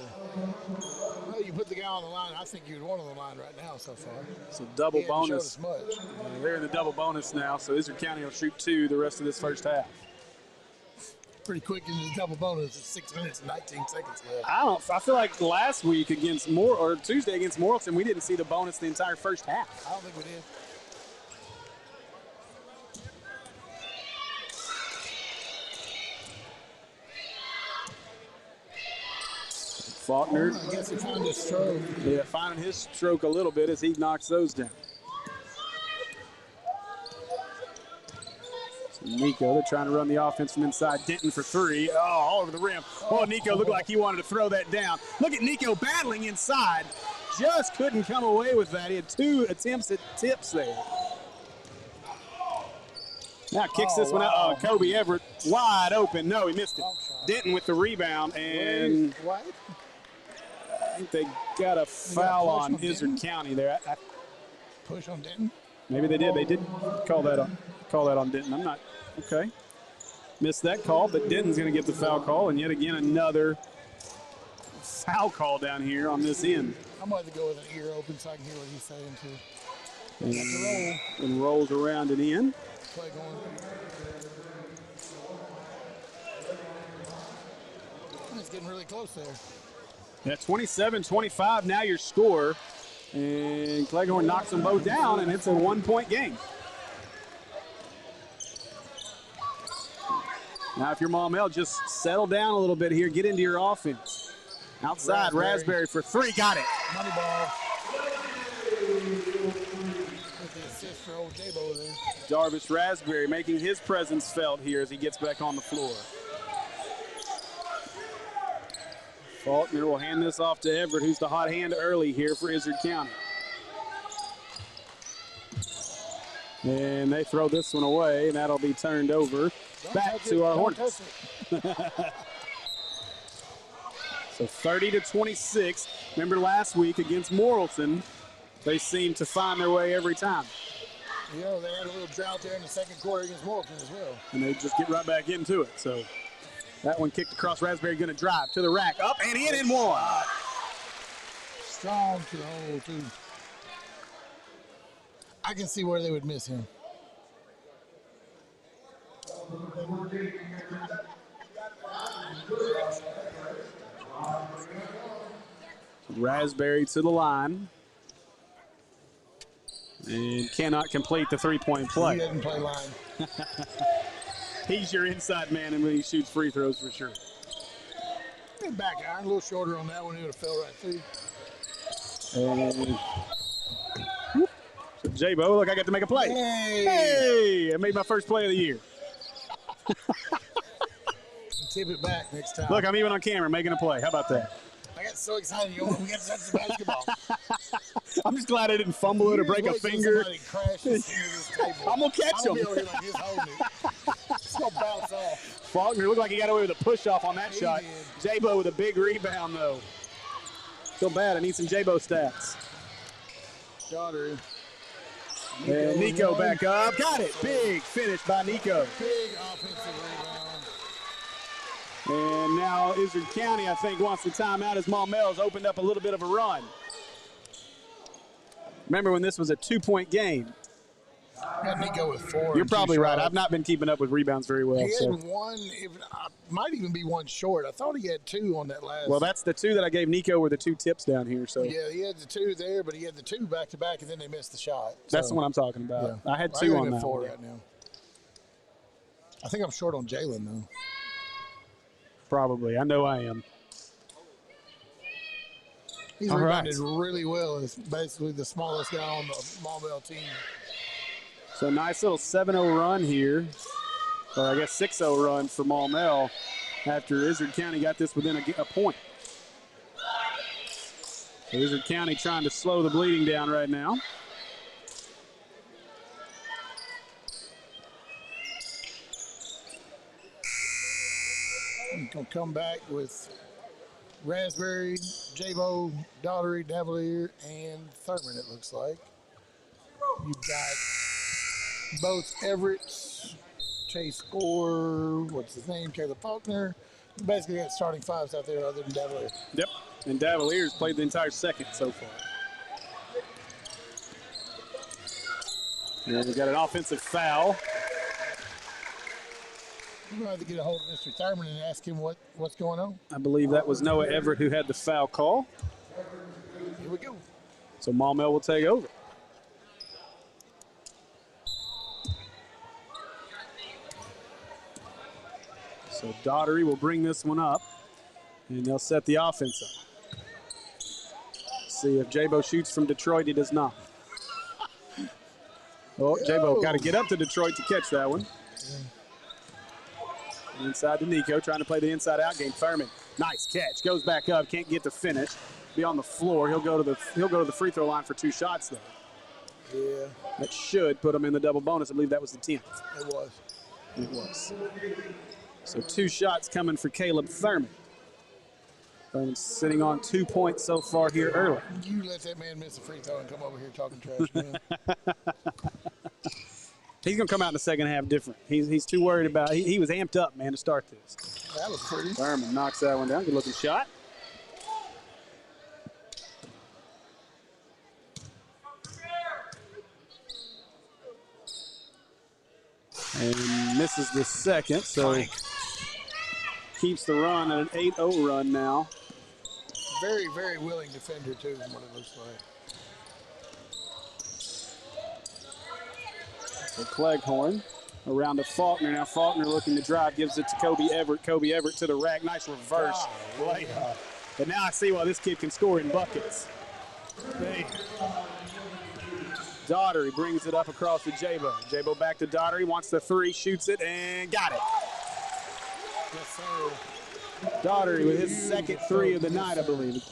Well, you put the guy on the line, I think you'd want on the line right now so far. So double bonus. Showed us much. They're in the double bonus now, so Izard County will shoot 2 the rest of this first half. Pretty quick into the double bonus. It's 6 minutes and 19 seconds left. I feel like last week against Tuesday against Morrilton, we didn't see the bonus the entire first half. I don't think we did. Faulkner, I guess he found his stroke. yeah, finding his stroke a little bit as he knocks those down. So Nico, they're trying to run the offense from inside. Denton for three. Oh, all over the rim. Oh, Nico looked like he wanted to throw that down. Look at Nico battling inside. Just couldn't come away with that. He had 2 attempts at tips there. Now kicks this one out. Oh, Kobe Everett wide open. No, he missed it. Denton with the rebound, and What? I think they got a foul on Izard County there. Push on Denton? Maybe they did. They did call that on Denton. I'm not okay. Missed that call, but Denton's going to get the foul call, and yet again another foul call down here on this end. I'm going to go with an ear open so I can hear what he's saying too. And rolls around and in. Play going. It's getting really close there. Yeah, 27-25 now your score. And Cleghorn knocks them both down, and it's a 1-point game. Now, if you're Maumelle, just settle down a little bit here. Get into your offense. Outside, Raspberry for 3. Got it. Money ball. With the assist for old Jabo there. Darvish Raspberry making his presence felt here as he gets back on the floor. Faulkner will hand this off to Everett, who's the hot hand early here for Izard County. And they throw this one away, and that'll be turned over back to our Hornets. So 30-26. Remember last week against Morrilton, they seemed to find their way every time. You know, they had a little drought there in the second quarter against Morrilton as well. And they just get right back into it. So that one kicked across. Raspberry going to drive to the rack. Up and in and one. Strong to the hole, too. I can see where they would miss him. Raspberry to the line. And cannot complete the three-point play. He doesn't play line. He's your inside man, and when he shoots free throws for sure. Back iron, a little shorter on that one. He would have fell right through. And so Jabo, look, I got to make a play. Hey! I made my first play of the year. Tip it back next time. Look, I'm even on camera making a play. How about that? I got so excited. We got to touch the basketball. I'm just glad I didn't fumble it or break a finger. Crash into this table. I'm going to catch him. I'm going to be over here like this holding it. It's going to bounce off. Faulkner looked like he got away with a push-off on that shot. Jabo with a big rebound, though. Feel bad. I need some Jabo stats. Daughtery. And Nico back up. Got it. Big finish by Nico. Big offensive rebound. And now Izard County, I think, wants the timeout as Maumelle's opened up a little bit of a run. Remember when this was a 2-point game? Got Nico with 4. You're probably right. I've not been keeping up with rebounds very well. He had one, might even be one short. I thought he had 2 on that last. Well, that's the 2 that I gave Nico were the 2 tips down here. So yeah, he had the 2 there, but he had the 2 back to back, and then they missed the shot. That's the one I'm talking about. Yeah. I had 2 on that 4 one. right now. I think I'm short on Jalen though. Probably. I know I am. He's rebounded really well. It's basically the smallest guy on the Maumelle team. So nice little 7-0 run here. Or I guess 6-0 run for Maumelle after Izard County got this within a point. So Izard County trying to slow the bleeding down right now. Going to come back with Raspberry, Jabo, Daughtery, Davalier, and Thurman, it looks like. You've got both Everett, Chase Gore, what's his name, Caleb Faulkner. You basically got starting 5s out there other than Davalier. Yep, and Davalier's played the entire second so far. And we got an offensive foul. We're going to have to get a hold of Mr. Thurman and ask him what's going on. I believe that was Noah Everett who had the foul call. Here we go. So Maumelle will take over. So Daughtery will bring this one up. And they'll set the offense up. See if Jabo shoots from Detroit. He does not. Oh, Jabo got to get up to Detroit to catch that one. Inside to Nico, trying to play the inside-out game. Thurman, nice catch, goes back up, can't get to finish. Be on the floor. He'll go to the free throw line for 2 shots though. Yeah. That should put him in the double bonus. I believe that was the 10th. It was. It was. So 2 shots coming for Caleb Thurman. Thurman's sitting on 2 points so far here early. You let that man miss a free throw and come over here talking trash, man. He's going to come out in the second half different. He's too worried about he was amped up, man, to start this. That was pretty. Thurman knocks that one down. Good looking shot. And misses the second, so keeps the run at an 8-0 run now. Very, very willing defender, too, is what it looks like. So Cleghorn around to Faulkner. Now Faulkner looking to drive, gives it to Kobe Everett. Kobe Everett to the rack. Nice reverse layup. But now I see why this kid can score in buckets. Hey. Daughtery brings it up across to Jabo. Jabo back to Daughtery, wants the 3, shoots it, and got it. Yes, sir. Daughtery with his second 3 of the night, I believe.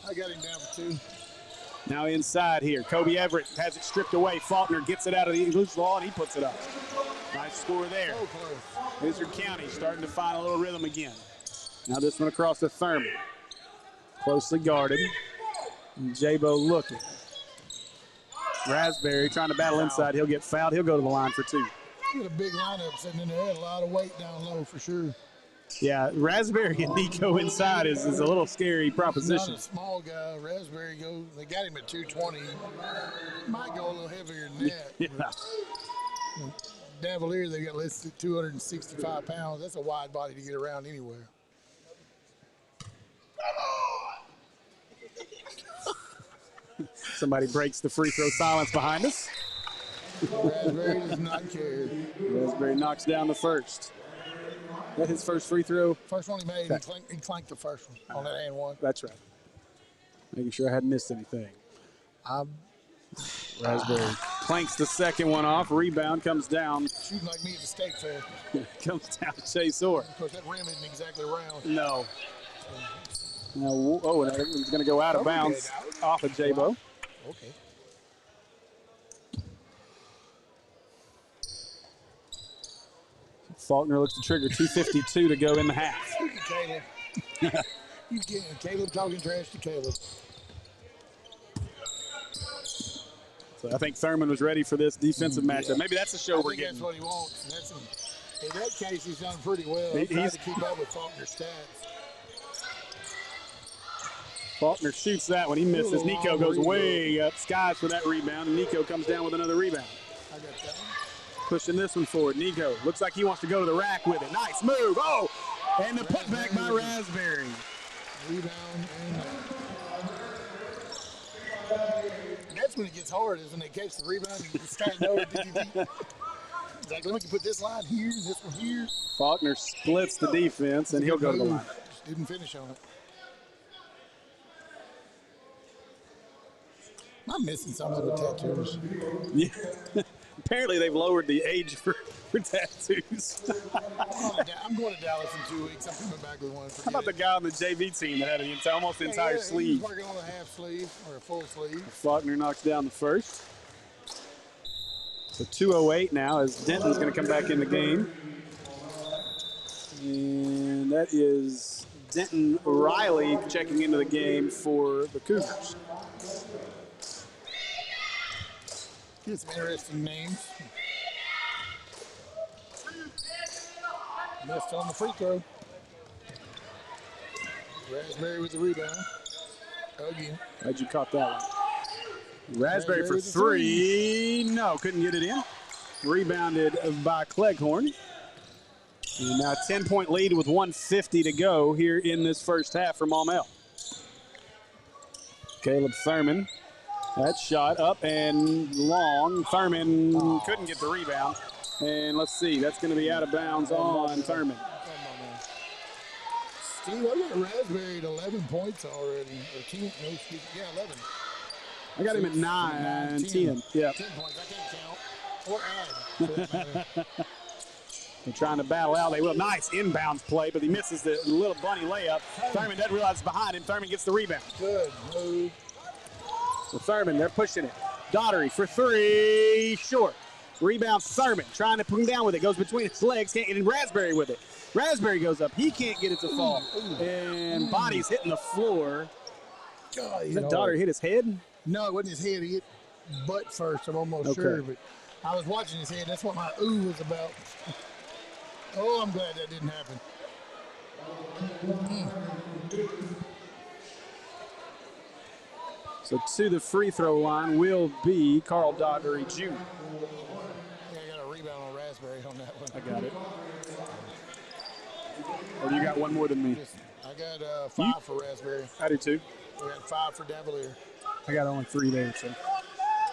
I got him down for 2. Now inside here, Kobe Everett has it stripped away. Faulkner gets it out of the loose ball, and he puts it up. Nice score there. So close. Izard County starting to find a little rhythm again. Now this one across to Thurman. Closely guarded. And Jabo looking. Raspberry trying to battle inside. He'll get fouled. He'll go to the line for 2. He had a big lineup sitting in there. Had a lot of weight down low for sure. Yeah, Raspberry and Nico inside is a little scary proposition. Not a small guy. Raspberry goes. They got him at 220. Might go a little heavier than that. Yeah. Davalier, they got listed 265 pounds. That's a wide body to get around anywhere. Somebody breaks the free throw silence behind us. Raspberry does not care. Raspberry knocks down the first. That his first free throw? First one he made, he clanked the first one on that and one. That's right. Making sure I hadn't missed anything. Raspberry clanks the second one off. Rebound comes down. Shooting like me at the steak fair. Comes down to Chase Orr. Of course, that rim isn't exactly round. No. Now, oh, and it's going to go out of bounds off of Jabo. Okay. Faulkner looks to trigger 2:52 to go in the half. Caleb. You get Caleb talking trash to Caleb. So I think Thurman was ready for this defensive matchup. Maybe that's the show we're getting. That's what he wants. In that case, he's done pretty well. He's trying to keep up with Faulkner's stats. Faulkner shoots that one. He misses. Nico goes way up skies for that rebound, and Nico comes down with another rebound. I got that one. Pushing this one forward. Nico looks like he wants to go to the rack with it. Nice move. Oh, and the putback by Raspberry. Rebound. And that's when it gets hard, is when they catch the rebound. You start knowing. It's like, let me put this line here, this one here. Faulkner splits the defense, and he'll go to the line. Just didn't finish on it. I'm missing something with tattoos. Yeah. Apparently, they've lowered the age for tattoos. I'm going to Dallas in 2 weeks. I'm coming back with one. How about the guy on the JV team that had an almost entire sleeve? He's working on a half sleeve or a full sleeve. Faulkner knocks down the first. So 2:08 now as Denton's going to come back in the game. And that is Denton Riley checking into the game for the Cougars. Get some interesting names. Missed on the free throw. Raspberry with the rebound. Again. How'd you caught that one? Raspberry for 3. No, couldn't get it in. Rebounded by Cleghorn. And now a 10-point lead with 1:50 to go here in this first half for Maumelle. Caleb Thurman. That shot up and long. Thurman couldn't get the rebound. And let's see, that's going to be out of bounds on Thurman. Steve, I got Raspberry at 11 points already. Or 10, no, excuse me, yeah, 11. I got him at 9, 10. Yeah. 10 points, I can't count. Or add, for that matter. They're trying to battle out. They will. Nice inbounds play, but he misses the little bunny layup. Thurman doesn't realize it's behind him. Thurman gets the rebound. Good move. So Thurman, they're pushing it. Daughtery for 3, short. Rebound Thurman, trying to put him down with it. Goes between his legs, can't get in. Raspberry with it. Raspberry goes up. He can't get it to fall. And body's hitting the floor. God, Did that Daughtery hit his head? No, it wasn't his head. He hit butt first, I'm almost sure. But I was watching his head. That's what my ooh was about. Oh, I'm glad that didn't happen. So to the free throw line will be Carl Daughtery Jr. Yeah, I got a rebound on Raspberry on that one. I got it. Or you got one more than me? I got 5 for Raspberry. I do too. We got 5 for Davalier. I got only 3 there, so.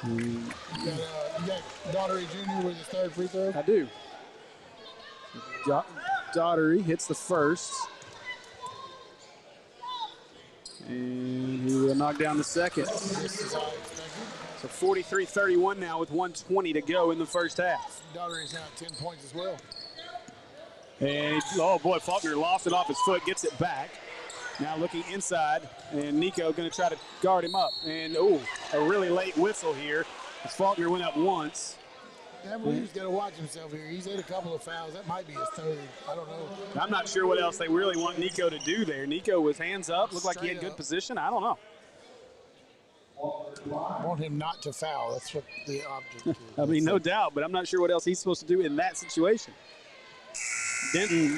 You got Daughtery Jr. with his 3rd free throw? I do. Daughtery hits the first. And he will knock down the second. This is all expected. So 43-31 now with 1:20 to go in the first half. Daughtery's now at 10 points as well. And, oh boy, Faulkner lost it off his foot, gets it back. Now looking inside, and Nico going to try to guard him up. And, a really late whistle here as Faulkner went up once. Davalier's got to watch himself here. He's had a couple of fouls. That might be his 3rd. I don't know. I'm not sure what else they really want Nico to do there. Nico was hands up, looked like he had good position. I don't know. I want him not to foul. That's what the object is. I mean, no doubt, but I'm not sure what else he's supposed to do in that situation.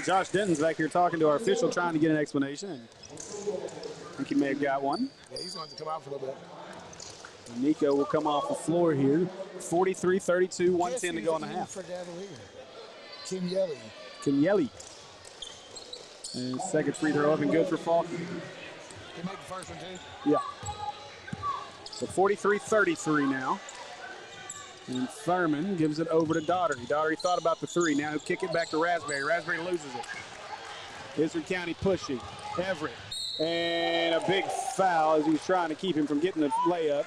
Josh Denton's back here talking to our official, trying to get an explanation. And I think he may have got one. Yeah, he's going to come out for a little bit. And Nico will come off the floor here. 43-32, 1:10 to go in the half. For Davalier. Kenyelli. Kenyelli. And second free throw up and good for Faulkner. He made the first one too? Yeah. So 43-33 now. And Thurman gives it over to Daughtery. Daughtery thought about the 3. Now he'll kick it back to Raspberry. Raspberry loses it. Izard County pushing. Everett. And a big foul as he was trying to keep him from getting the layup.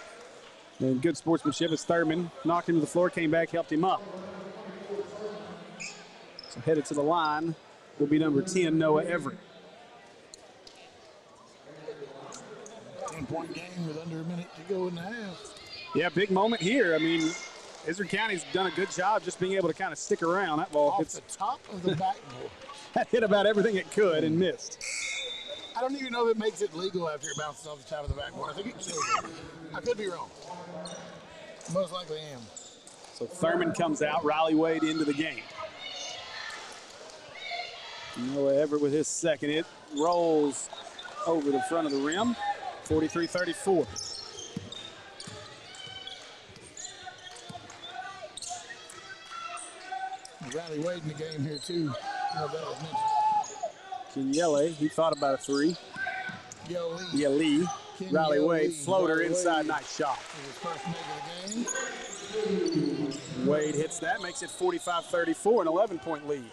And good sportsmanship as Thurman knocked him to the floor, came back, helped him up. So headed to the line will be number 10, Noah Everett. 10-point game with under a minute to go in the half. Yeah, big moment here. I mean, Izard County's done a good job just being able to kind of stick around. That ball Off the top of the backboard. that hit about everything it could and missed. I don't even know if it makes it legal after it bounces off the top of the backboard. I think it kills it. I could be wrong. Most likely am. So Thurman comes out, Riley Wade into the game. Noah Everett with his second. It rolls over the front of the rim. 43-34. Riley Wade in the game here too. That was mentioned. Kenyele, he thought about a 3. Yo Lee. Riley Wade, floater Riley inside, Wade. nice shot. His first make of the game. Wade hits that, makes it 45-34, an 11-point lead.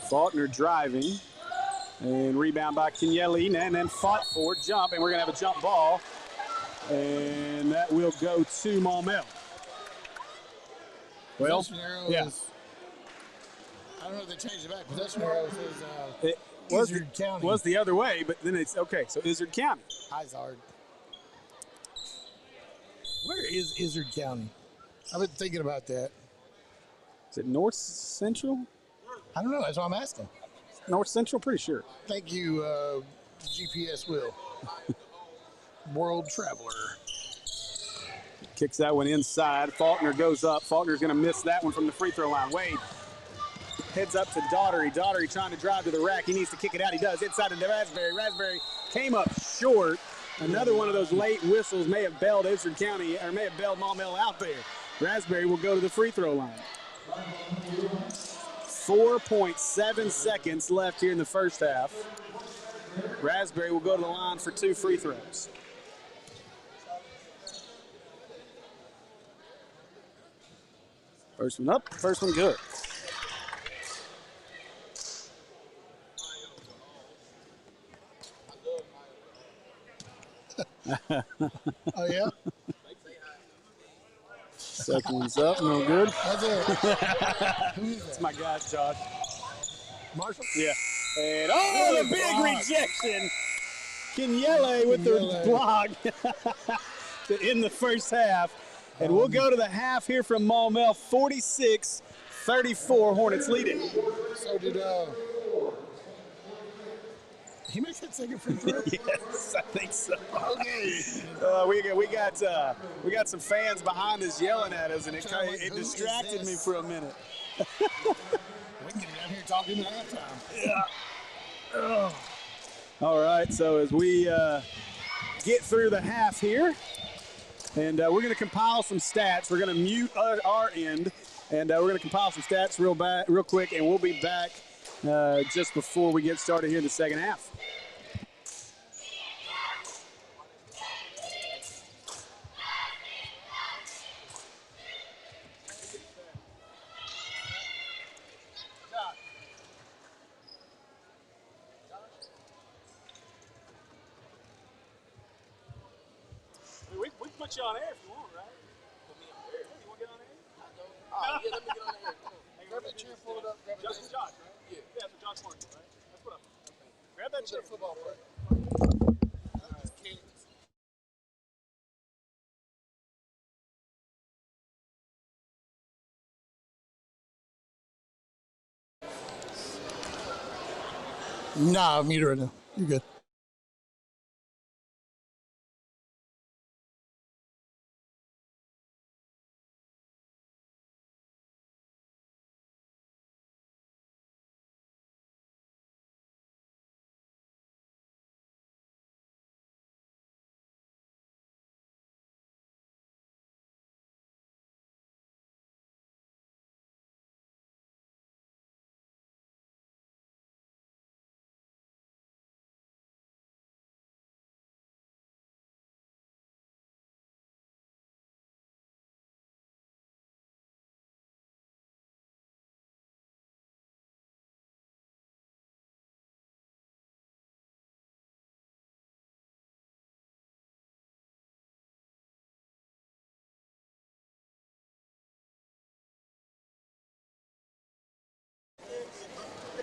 Faulkner driving, and rebound by Kenyele, and then fought for jump, and we're going to have a jump ball, and that will go to Maumelle. Well, yeah. I don't know if they changed it back. Possession arrow says It Izard County. was the other way, but then it's okay. So Izard County. Izard. Where is Izard County? I've been thinking about that. Is it North Central? I don't know. That's what I'm asking. North Central, pretty sure. Thank you, GPS Will. World Traveler. Kicks that one inside. Faulkner goes up. Faulkner's going to miss that one from the free throw line. Wade heads up to Daughtery. Daughtery trying to drive to the rack. He needs to kick it out. He does. Inside to Raspberry. Raspberry came up short. Another one of those late whistles may have bailed Izard County, or may have bailed Maumelle out there. Raspberry will go to the free throw line. 4.7 seconds left here in the first half. Raspberry will go to the line for 2 free throws. First one up, first one good. Oh, yeah? Second one's up, no good. That's it. Who is That's that? my guy, Josh. Marshall? Yeah. And oh, the big rejection. Kenyele with the block to end the first half. And we'll go to the half here from Maumelle, 46-34, Hornets leading. So did he make that second free throw? Yes, I think so. Okay. We got some fans behind us yelling at us, and it distracted me for a minute. We can get down here talking at halftime. Yeah. Oh. All right, so as we get through the half here, and we're going to compile some stats. We're going to mute our end, and we're going to compile some stats real quick, and we'll be back just before we get started here in the second half. We can put you on air if you want, right? Put me on air. Yeah, you want to get on air? Oh, yeah, let me get on the air. Come on. Grab that chair, pull it up. Grab Josh, it. Josh, right? Yeah. Yeah, that's what Josh Martin, right? That's what I'm. Okay. Grab that chair. Football player. Nah, mute her right now. You're good.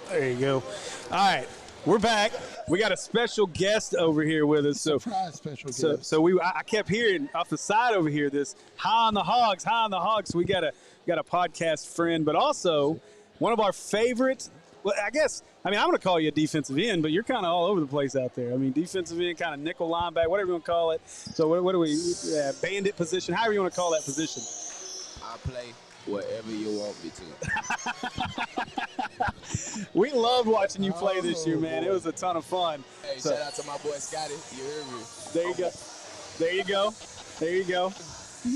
There you go. All right, we're back. We got a special guest over here with us. So, Surprise special guest. I kept hearing off the side over here this high on the hogs, high on the hogs. So we got a podcast friend, but also one of our favorite. Well, I'm going to call you a defensive end, but you're kind of all over the place out there. I mean, defensive end, kind of nickel linebacker, whatever you want to call it. So what do we, bandit position, however you want to call that position. I'll play whatever you want me to. We loved watching you play this year, man. It was a ton of fun. Hey, shout out to my boy Scotty. You heard me. There you go. There you go. There you go.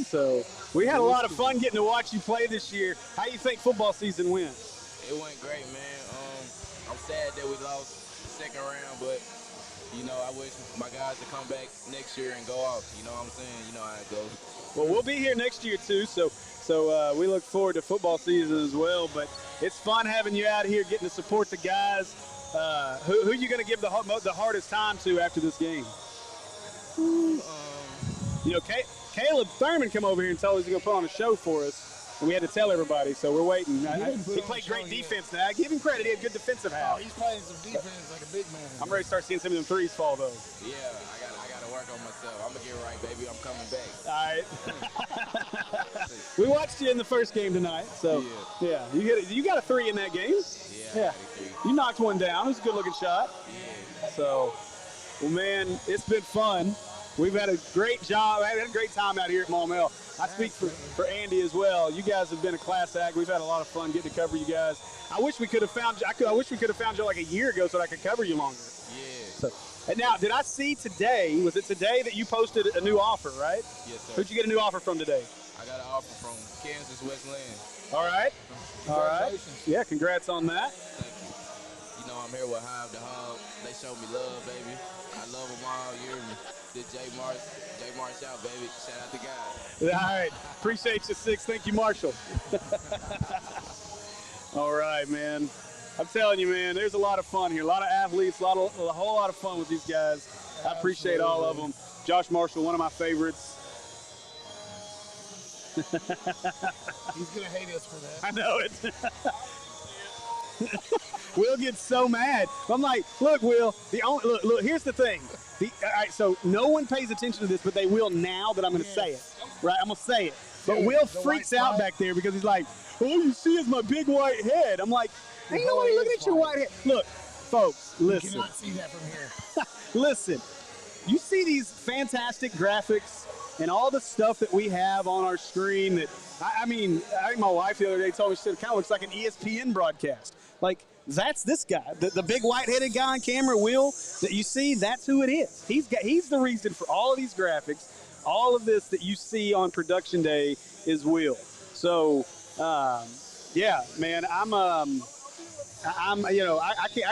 So we had a lot of fun getting to watch you play this year. How you think football season went? It went great, man. I'm sad that we lost the second round, but, I wish my guys to come back next year and go off. You know what I'm saying? You know how it goes. Well, we'll be here next year, too, so we look forward to football season as well. But it's fun having you out here, getting to support the guys. Who are you going to give the hardest time to after this game? Caleb Thurman come over here and told us he's going to put on a show for us. And we had to tell everybody, so we're waiting. He played great defense now. Give him credit. He had good defensive half. Oh, he's playing some defense like a big man. I'm ready to start seeing some of them threes fall, though. Yeah, I got to work on myself. I'm going to get right, baby. I'm coming back. All right. We watched you in the first game tonight, so yeah. You got a three in that game. Yeah. You knocked one down. It was a good-looking shot. Yeah. So, well, man, it's been fun. We've had a great job. I had a great time out here at Maumelle. I speak for Andy as well. You guys have been a class act. We've had a lot of fun getting to cover you guys. I wish we could have found you. I wish we could have found you like a year ago so that I could cover you longer. Yeah. So, and now, did I see today? Was it today that you posted a new offer, right? Yes, sir. Who'd you get a new offer from today? I got an offer from Kansas Westland. All right. All right. Yeah, congrats on that. Thank you. I'm here with Hive the Hog. They show me love, baby. I love them all. You hear me? the J Marshall, baby. Shout out to God. All right. Appreciate you, 6. Thank you, Marshall. All right, man. I'm telling you, man, there's a lot of fun here. A lot of athletes, a whole lot of fun with these guys. I appreciate all of them. Josh Marshall, one of my favorites. He's going to hate us for that. I know it. Will gets so mad. I'm like, look, Will, look, here's the thing. All right, so no one pays attention to this, but they will now that I'm going to say it. Right? I'm going to say it. But Dude, Will the freaks white out spot. back there because he's like, all you see is my big white head. I'm like, ain't nobody looking at your white head. Look, folks, You listen. cannot see that from here. Listen, you see these fantastic graphics and all the stuff that we have on our screen that, I think my wife the other day told me, she said, it kind of looks like an ESPN broadcast. Like, that's this guy, the big white-headed guy on camera, Will, that you see, that's who it is. He's the reason for all of these graphics. All of this that you see on production day is Will. So, yeah, man, I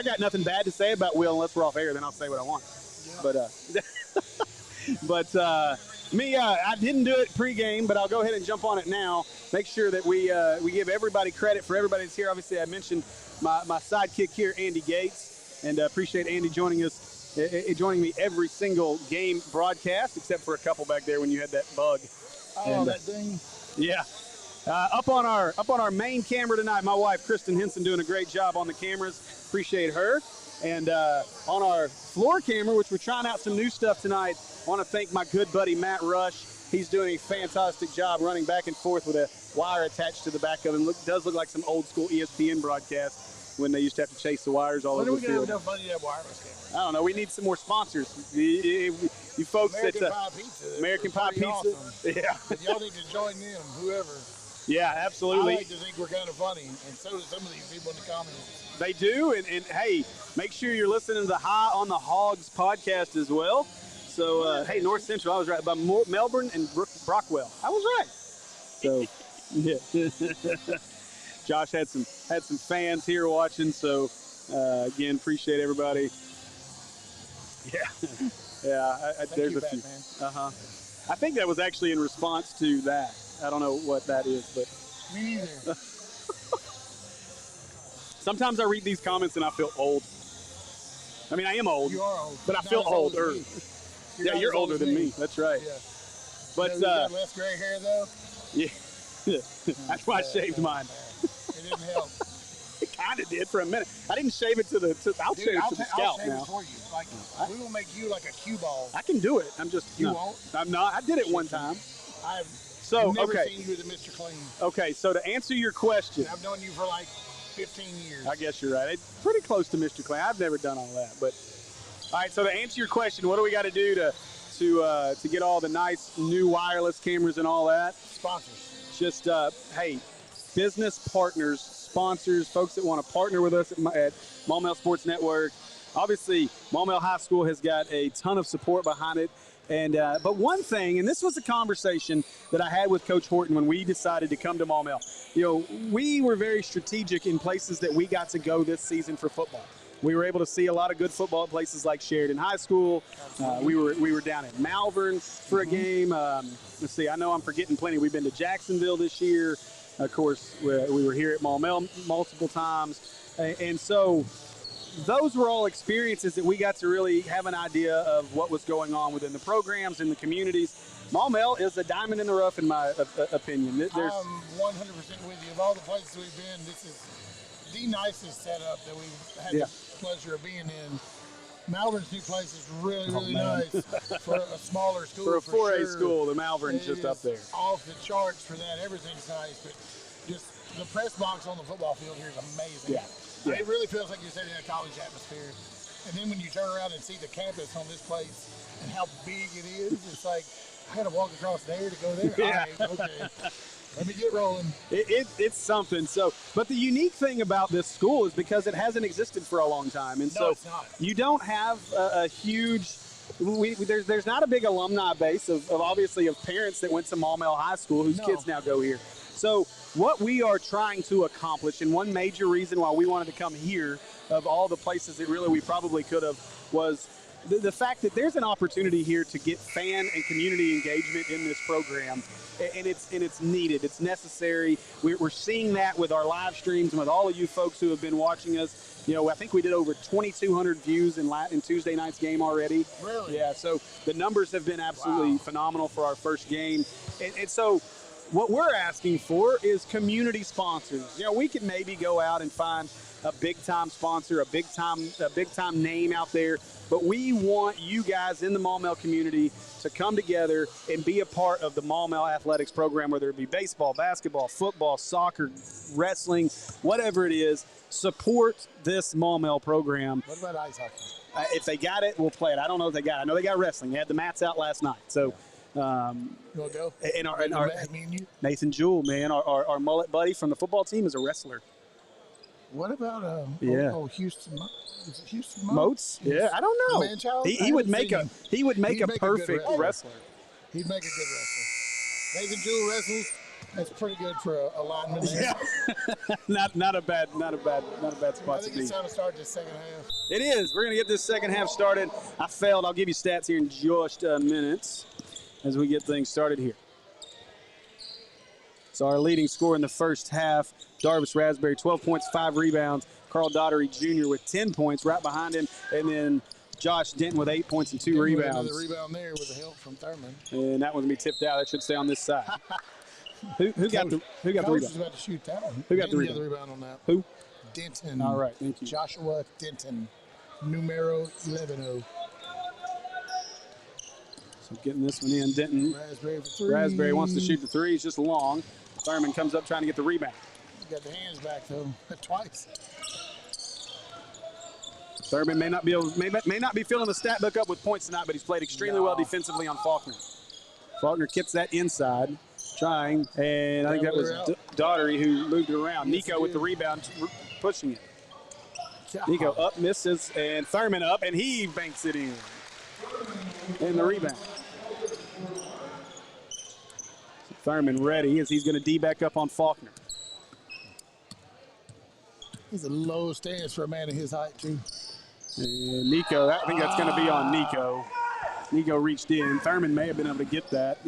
got nothing bad to say about Will unless we're off air, then I'll say what I want. Yeah. Me, I didn't do it pregame, but I'll go ahead and jump on it now. Make sure that we give everybody credit for everybody that's here. Obviously, I mentioned my sidekick here, Andy Gates, and appreciate Andy joining me every single game broadcast, except for a couple back there when you had that bug. Oh, that thing. Yeah. Up on our main camera tonight, my wife Kristen Henson doing a great job on the cameras. Appreciate her. And on our floor camera, which we're trying out some new stuff tonight, I want to thank my good buddy Matt Rush. He's doing a fantastic job running back and forth with a wire attached to the back of it. Does look like some old school ESPN broadcast when they used to have to chase the wires all over the When are we going field. to have enough money to have wireless cameras? I don't know. We need some more sponsors. You folks American that Pie Pizza. American Pie Pretty Pizza. awesome. Yeah. But y'all need to join them, whoever. Yeah, I absolutely. like to think we're kind of funny, and so do some of these people in the comments. They do, and hey, make sure you're listening to the High on the Hogs podcast as well. So, hey, North Central, I was right, by Melbourne and Brockwell. I was right. So, yeah. Josh had some fans here watching, so again, appreciate everybody. Yeah, there's a few. Man. I think that was actually in response to that. I don't know what that is, but Me neither. sometimes I read these comments and I feel old. I mean, I am old. You are old. But I Not feel as old as older. me. Yeah, not you're as old older as than me. That's right. Yeah. But you got less gray hair though. yeah, that's why I shaved mine. It didn't help. It kind of did for a minute. I didn't shave it to the. I'll Dude, shave it I'll to the shave scalp it now. for you. Like we will make you like a cue ball. I can do it. I'm just. You no, won't? I'm not. I did it one time. I've So never okay. seen you as a Mr. Clean. Okay. So to answer your question, I've known you for like 15 years. I guess you're right. It's pretty close to Mr. Clean. I've never done all that, but all right. So to answer your question, what do we got to do to get all the nice new wireless cameras and all that? Sponsors. Just hey, business partners, sponsors, folks that want to partner with us at Maumelle Sports Network. Obviously, Maumelle High School has got a ton of support behind it. And but one thing, and this was a conversation that I had with Coach Horton when we decided to come to Maumelle. You know, we were very strategic in places that we got to go this season for football. We were able to see a lot of good football at places like Sheridan High School. We were down at Malvern for a game. Let's see, I know I'm forgetting plenty. We've been to Jacksonville this year. Of course, we were here at Maumelle multiple times. And so those were all experiences that we got to really have an idea of what was going on within the programs and the communities. Maumelle is a diamond in the rough, in my opinion. I'm 100% with you. Of all the places we've been, this is the nicest setup that we've had the pleasure of being in. Malvern's new place is really nice for a smaller school. For a 4A sure. school, the Malvern's just up there. Off the charts for that. Everything's nice, but just the press box on the football field here is amazing. Yeah. Yeah. It really feels like you're sitting in a college atmosphere. And then when you turn around and see the campus on this place and how big it is, it's like, I got to walk across there to go there. Yeah. All right, okay. Let me get rolling. It's something. So, but the unique thing about this school is because it hasn't existed for a long time, and so it's not. you don't have a huge. There's not a big alumni base of obviously of parents that went to Maumelle High School whose kids now go here. So what we are trying to accomplish, and one major reason why we wanted to come here, of all the places that really we probably could have, was the fact that there's an opportunity here to get fan and community engagement in this program, and it's needed. It's necessary. We're seeing that with our live streams and with all of you folks who have been watching us. You know, I think we did over 2,200 views in Tuesday night's game already. Really? Yeah. So the numbers have been absolutely phenomenal for our first game, and so. What we're asking for is community sponsors. You know, we can maybe go out and find a big-time sponsor, a big-time name out there, but we want you guys in the Maumelle community to come together and be a part of the Maumelle athletics program, whether it be baseball, basketball, football, soccer, wrestling, whatever it is. Support this Maumelle program. What about ice hockey? If they got it, we'll play it. I don't know if they got it. I know they got wrestling. They had the mats out last night, so. You want to go? And our Me and you? Nathan Jewell, man, our mullet buddy from the football team is a wrestler. What about Houston? Is it Houston Moats? Yeah, I don't know. Man-child? He would make a perfect wrestler. He'd make a good wrestler. Nathan Jewell wrestles. That's pretty good for a lineman. Yeah, not a bad spot I think to be. it's time to start this second half. It is. We're gonna get this second half started. I failed. I'll give you stats here in just a minute as we get things started here. So our leading scorer in the first half, Darvis Raspberry, 12 points, 5 rebounds. Carl Daughtery Jr. with 10 points right behind him. And then Josh Denton with 8 points and 2 rebounds. Another rebound there with the help from Thurman. And that one's going to be tipped out. That should stay on this side. Who got the rebound? Was about to shoot that one. Who got the rebound on that? Who? Denton. All right, thank you. Joshua Denton, numero 11. So getting this one in. Denton. Raspberry for 3. Raspberry wants to shoot the 3. He's just long. Thurman comes up trying to get the rebound. Got the hands back though, twice. Thurman may not be filling the stat book up with points tonight, but he's played extremely well defensively on Faulkner. Faulkner kicks that inside, trying, and I think that was Daughtery who moved it around. Yes, Nico with the rebound, pushing it. Nico up, misses, and Thurman up, and he banks it in. And the rebound. Thurman ready as he's going to D back up on Faulkner. He's a low stance for a man of his height, too. And Nico, I think that's going to be on Nico. Nico reached in. Thurman may have been able to get that.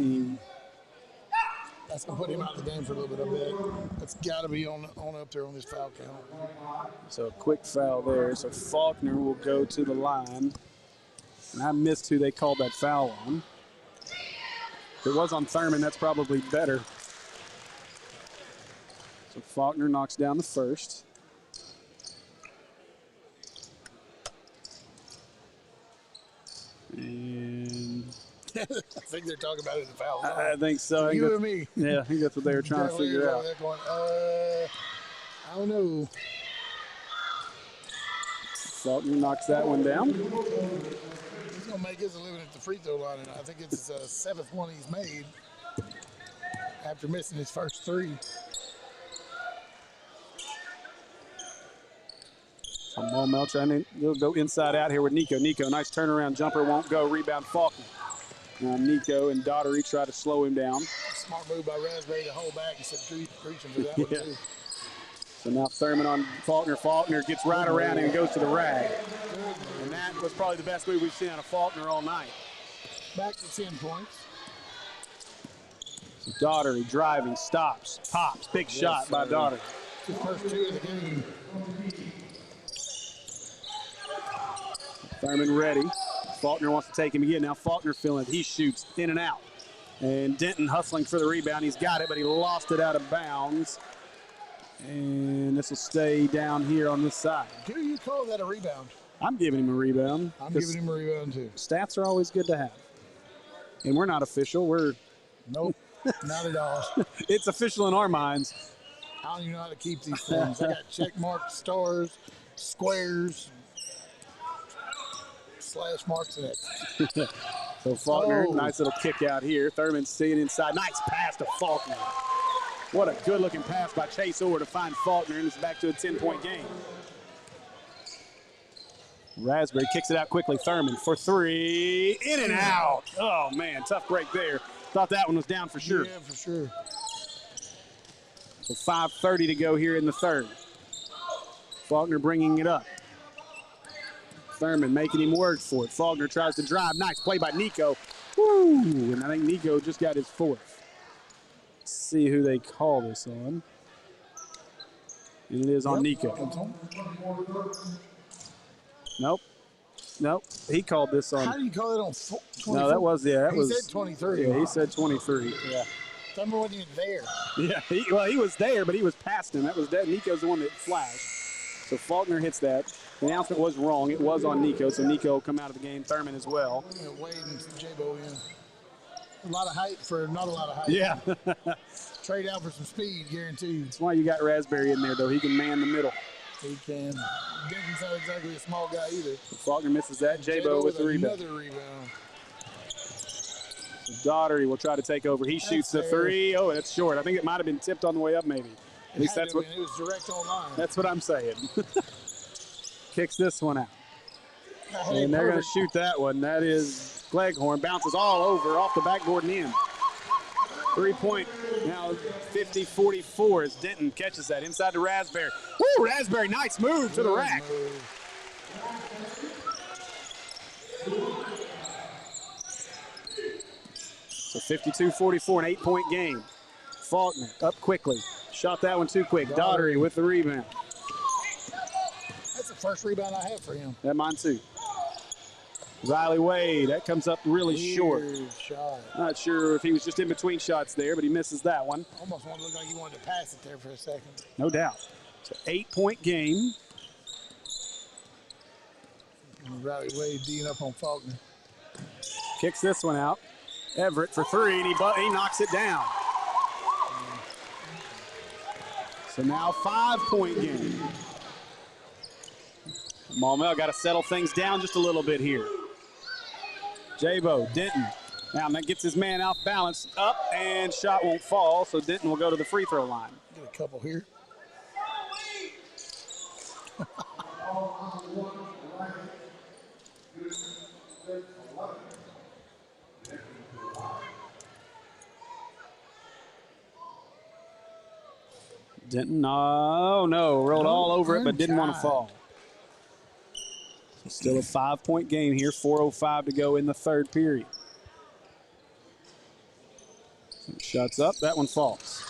That's going to put him out of the game for a little bit, I bet. That's got to be on up there on this foul count. So a quick foul there. So Faulkner will go to the line. And I missed who they called that foul on. If it was on Thurman, that's probably better. So Faulkner knocks down the first. And I think they're talking about it in the foul. I think so. You and me. Yeah, I think that's what they were trying to figure out. They're going, I don't know. Faulkner knocks that one down. He's going to make his a living at the free throw line, and I think it's his 7th one he's made after missing his first 3. So Maumelle trying to go inside out here with Nico. Nico, nice turnaround jumper, won't go. Rebound Faulkner. Now Nico and Daughtery try to slow him down. Smart move by Raspberry to hold back instead of reaching for that one, too. So now Thurman on Faulkner. Faulkner gets right around and goes to the rag. And that was probably the best move we've seen out of Faulkner all night. Back to 10 points. So Daughtery driving, stops, pops. Big shot by Daughtery. His first 2 of the game. Thurman ready. Faulkner wants to take him again. Now Faulkner feeling it. He shoots in and out. And Denton hustling for the rebound. He's got it, but he lost it out of bounds. And this will stay down here on this side. Do you call that a rebound? I'm giving him a rebound. I'm giving him a rebound, too. Stats are always good to have. And we're not official. We're Nope, not at all. It's official in our minds. I don't even know how to keep these things. I got check marks, stars, squares, slash marks, and X. So Faulkner, nice little kick out here. Thurman staying inside. Nice pass to Faulkner. What a good-looking pass by Chase Orr to find Faulkner, and it's back to a 10-point game. Raspberry kicks it out quickly. Thurman for 3. In and out. Oh, man, tough break there. Thought that one was down for sure. Yeah, for sure. So 5:30 to go here in the third. Faulkner bringing it up. Thurman making him work for it. Faulkner tries to drive. Nice play by Nico. Woo! And I think Nico just got his 4th. Let's see who they call this on. And it is on Nico. Nope. Nope. He called this on. How do you call it on 23? No, that was, yeah. He said 23. Yeah, he said 23. Yeah. Thurman wasn't even there. Yeah, he was there, but he was past him. That was dead. Nico's the one that flashed. So Faulkner hits that. The announcement was wrong. It was on Nico, so Nico will come out of the game. Thurman as well. Yeah, Wade and J-Bo in. A lot of height for not a lot of height. Yeah. Trade out for some speed, guaranteed. That's why you got Raspberry in there, though. He can man the middle. He can. Denton's not exactly a small guy either. Faulkner misses that. J-Bo with the rebound. Another rebound. So Daugherty will try to take over. He shoots the 3. Oh, that's short. I think it might have been tipped on the way up, maybe. At least that's what. It was direct online. That's what I'm saying. Kicks this one out. And they're going to shoot that one. That is Gleghorn. Bounces all over off the backboard and in. 3-point. Now 50-44 as Denton catches that inside to Raspberry. Woo, Raspberry, nice move to the rack. So 52-44, an 8-point game. Faulkner up quickly. Shot that one too quick. Daugherty with the rebound. That's the first rebound I have for him. That mine too. Riley Wade, that comes up really short. Shot. Not sure if he was just in between shots there, but he misses that one. Almost wanted to look like he wanted to pass it there for a second. No doubt. It's an 8-point game. Riley Wade D'ing up on Faulkner. Kicks this one out. Everett for 3, and he knocks it down. So now 5-point game. Maumelle got to settle things down just a little bit here. J-Bo, Denton. Now that gets his man off balance. Up, and shot won't fall, so Denton will go to the free throw line. Get a couple here. Denton, oh no, rolled all over it, but didn't want to fall. Still a 5-point game here, 4:05 to go in the 3rd period. Shots up, that one falls.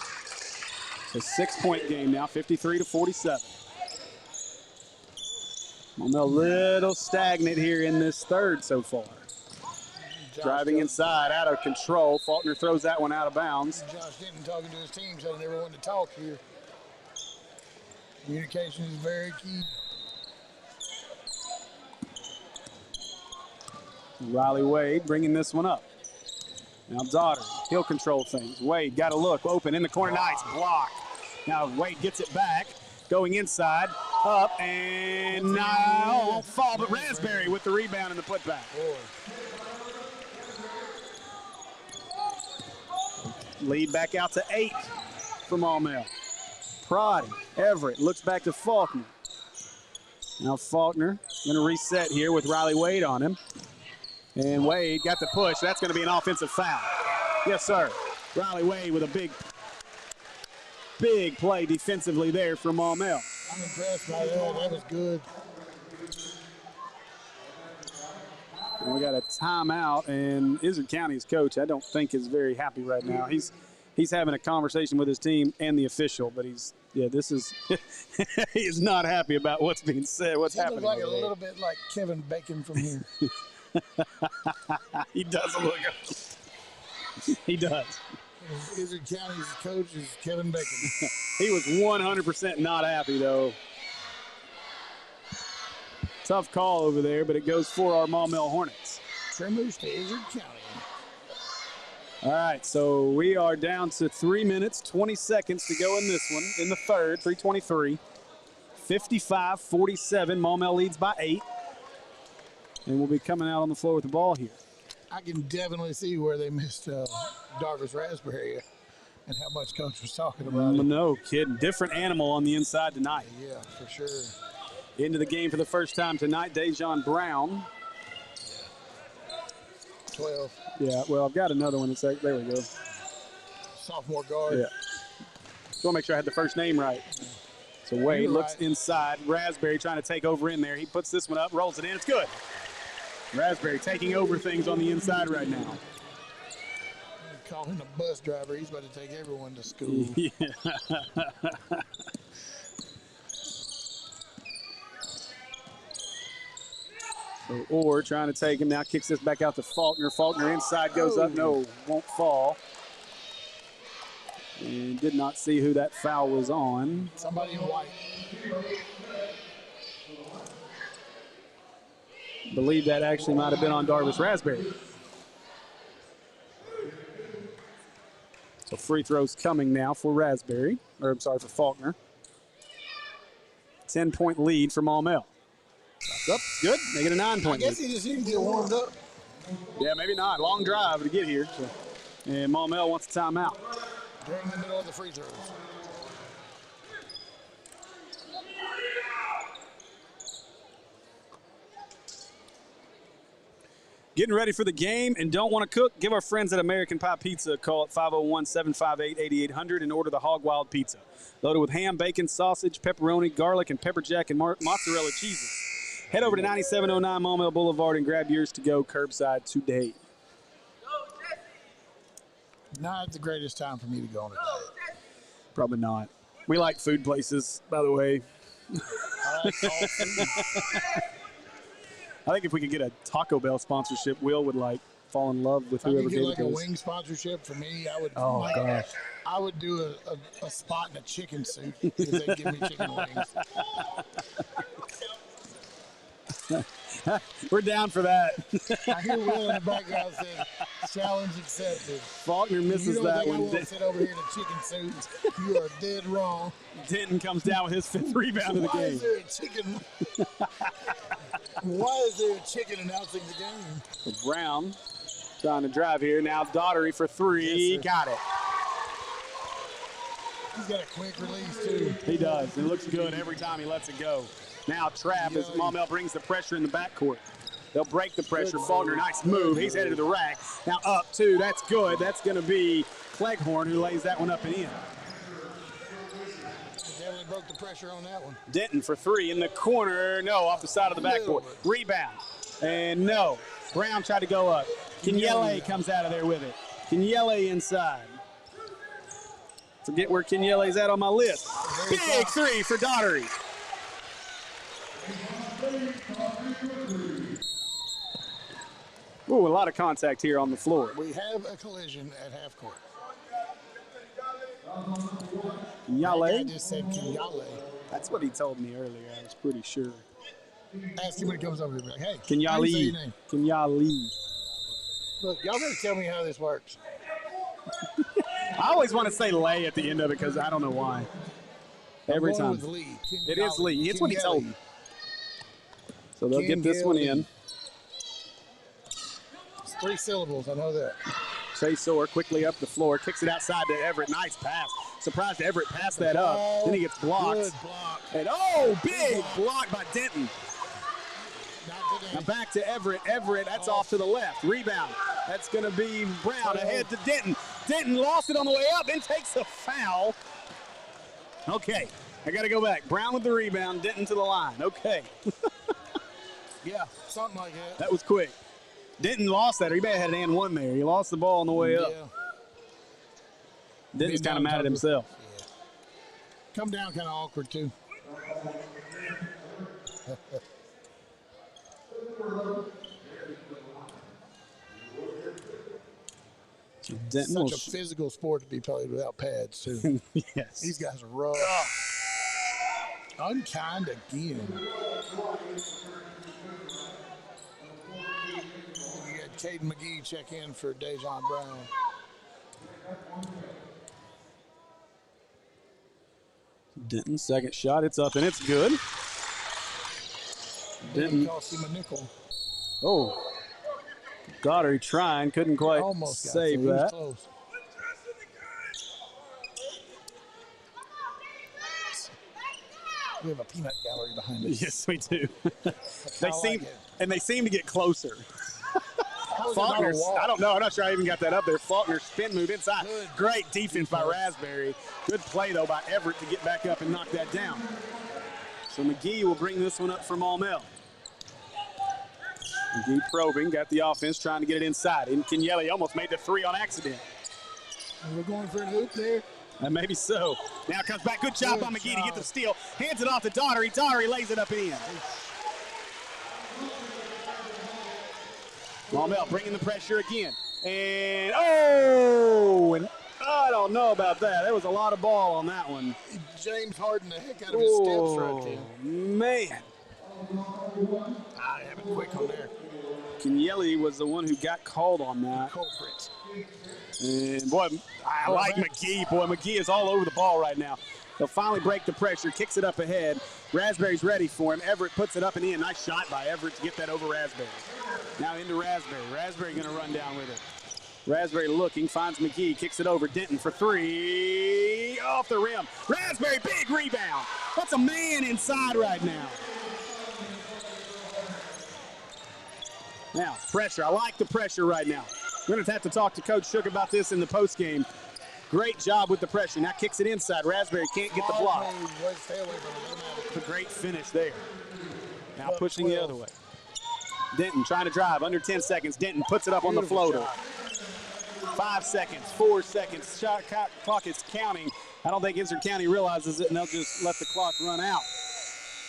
It's a 6-point game now, 53-47. Maumelle a little stagnant here in this 3rd so far. Driving inside, out of control. Faulkner throws that one out of bounds. Josh Denton talking to his team, telling everyone to talk here. Communication is very key. Riley Wade bringing this one up. Now Daugherty, he'll control things. Wade got a look, open in the corner, nice block. Now Wade gets it back, going inside, up, and now won't fall, but Raspberry with the rebound and the putback. Lead back out to 8 for Maumelle. Proddy, Everett looks back to Faulkner. Now Faulkner going to reset here with Riley Wade on him. And Wade got the push. That's going to be an offensive foul. Yes, sir. Riley Wade with a big play defensively there for Maumelle. I'm impressed by that. That was good. And we got a timeout, and Izard County's coach, I don't think, is very happy right now. He's having a conversation with his team and the official, but he is not happy about what's being said, what's happening. He looks like a little bit like Kevin Bacon from here. He does look. He does. Izard County's coach is Kevin Bacon. He was 100% not happy, though. Tough call over there, but it goes for our Maumelle Hornets. Tremors to Izard County. All right, so we are down to 3 minutes, 20 seconds to go in this one, in the 3rd, 3:23. 55-47, Maumelle leads by 8. And we'll be coming out on the floor with the ball here. I can definitely see where they missed Darvis Raspberry and how much Coach was talking about it. No kidding. Different animal on the inside tonight. Yeah, for sure. Into the game for the first time tonight, Dejon Brown. 12. Yeah, well, I've got another one. There we go. Sophomore guard. Yeah. Just want to make sure I had the first name right. So Wade You're looks right. inside. Raspberry trying to take over in there. He puts this one up, rolls it in. It's good. Raspberry taking over things on the inside right now. Call him a bus driver. He's about to take everyone to school. Yeah. So Orr trying to take him now, kicks this back out to Faulkner. Faulkner inside goes up. No, won't fall. And did not see who that foul was on. Somebody in white. Believe that actually might have been on Darvis Raspberry. So free throws coming now for Raspberry, or I'm sorry, for Faulkner. 10-point lead for Maumelle. Shots up, good. Make it a 9-point I guess lead. he just needed to get warmed up. Yeah, maybe not. Long drive to get here. So. And Maumelle wants a timeout. During the middle of the free throws. Getting ready for the game and don't want to cook? Give our friends at American Pie Pizza a call at 501-758-8800 and order the Hog Wild Pizza. Loaded with ham, bacon, sausage, pepperoni, garlic, and pepper jack and mozzarella cheeses. Head over to 9709 Maumelle Boulevard and grab yours to go curbside today. Not the greatest time for me to go on a diet. Probably not. We like food places, by the way. I like all food. I think if we could get a Taco Bell sponsorship, Will would like fall in love with If I whoever could gave get it like to a us. wing sponsorship for me, I would. Oh, gosh. I would do a spot in a chicken suit if they give me chicken wings. We're down for that. I hear Will in the background say, "Challenge accepted." Faulkner misses You don't that think I one. won't sit over here in a chicken suit? You are dead wrong. Denton comes down with his 5th rebound of the Why game. is there a chicken? Why is there a chicken announcing the game? So Brown trying to drive here. Now Daughtery for 3. Yes, sir. Got it. He's got a quick release too. He does. It looks good every time he lets it go. Now trap as Maumelle brings the pressure in the backcourt. They'll break the pressure. Faulkner, nice move. He's headed to the rack. Now up 2. That's good. That's going to be Cleghorn who lays that one up and in. Definitely broke the pressure on that one. Denton for 3 in the corner. No, off the side of the backcourt. Rebound. And no. Brown tried to go up. Kenyele comes out of there with it. Kenyele inside. Forget where Kenyele's at on my list. Big 3 for Daughtery. Ooh, a lot of contact here on the floor. We have a collision at half court. I Kenyele. just said Kenyale. That's what he told me earlier. I was pretty sure. Ask him when he comes over here. Like, hey, how do you say your Kenyale. name? Kenyale. Look, y'all better tell me how this works. I always want to say lay at the end of it because I don't know why. Every I'm going time. with Lee. It is Lee. It's what he told me. Kenyale. So they'll get this one in. It's 3 syllables, I know that. Chase Orr quickly up the floor, kicks it outside to Everett. Nice pass. Surprised Everett passed that up. Then he gets blocked. Good block. And oh, big block by Denton. Not today. Now back to Everett. Everett, that's off to the left. Rebound. That's going to be Brown ahead to Denton. Denton lost it on the way up, then takes a foul. Okay, I got to go back. Brown with the rebound, Denton to the line. Okay. Yeah, something like that. That was quick. Denton lost that, or he may have had an and one there. He lost the ball on the way up. Yeah. Denton's Being kind of mad down at himself. Yeah. Come down kind of awkward, too. Denton will Such a physical sport to be played without pads, too. yes. These guys are rough. Unkind again. We got Caden McGee check in for Dejon Brown. Denton, second shot. It's up and it's good. Didn't Denton. cost him a nickel. Oh. Daughtery trying. Couldn't quite Almost got save through. He was that. close. We have a peanut gallery behind us. Yes, we do. I they like seem it. and they seem to get closer. How was not a Faulkner's, wall. I don't know. I'm not sure I even got that up there. Faulkner spin move inside. Good Great defense by Raspberry. Good play, though, by Everett to get back up and knock that down. So McGee will bring this one up for Maumelle. McGee probing, got the offense, trying to get it inside. And Kenyelli almost made the three on accident. We're going for an hoop there. Maybe so. Now comes back. Good job by McGee to get the steal. Hands it off to Daugherty. Daugherty lays it up and in. Maumelle bringing the pressure again. And, and I don't know about that. There was a lot of ball on that one. James Harden the heck out of his steps right there. Man. I have it quick on there. Kenyelli was the one who got called on that. Culprit. And, boy, I like McGee. Boy, McGee is all over the ball right now. He'll finally break the pressure, kicks it up ahead. Raspberry's ready for him. Everett puts it up and in. Nice shot by Everett to get that over Raspberry. Now into Raspberry. Raspberry going to run down with it. Raspberry looking, finds McGee, kicks it over. Denton for three. Off the rim. Raspberry, big rebound. That's a man inside right now. Now, pressure. I like the pressure right now. We're going to have to talk to Coach Shook about this in the postgame. Great job with the pressure. Now kicks it inside. Raspberry can't get the block. A great finish there. Now pushing the other way. Denton trying to drive. Under 10 seconds. Denton puts it up on the floater. 5 seconds, 4 seconds. Shot clock is counting. I don't think Izard County realizes it, and they'll just let the clock run out.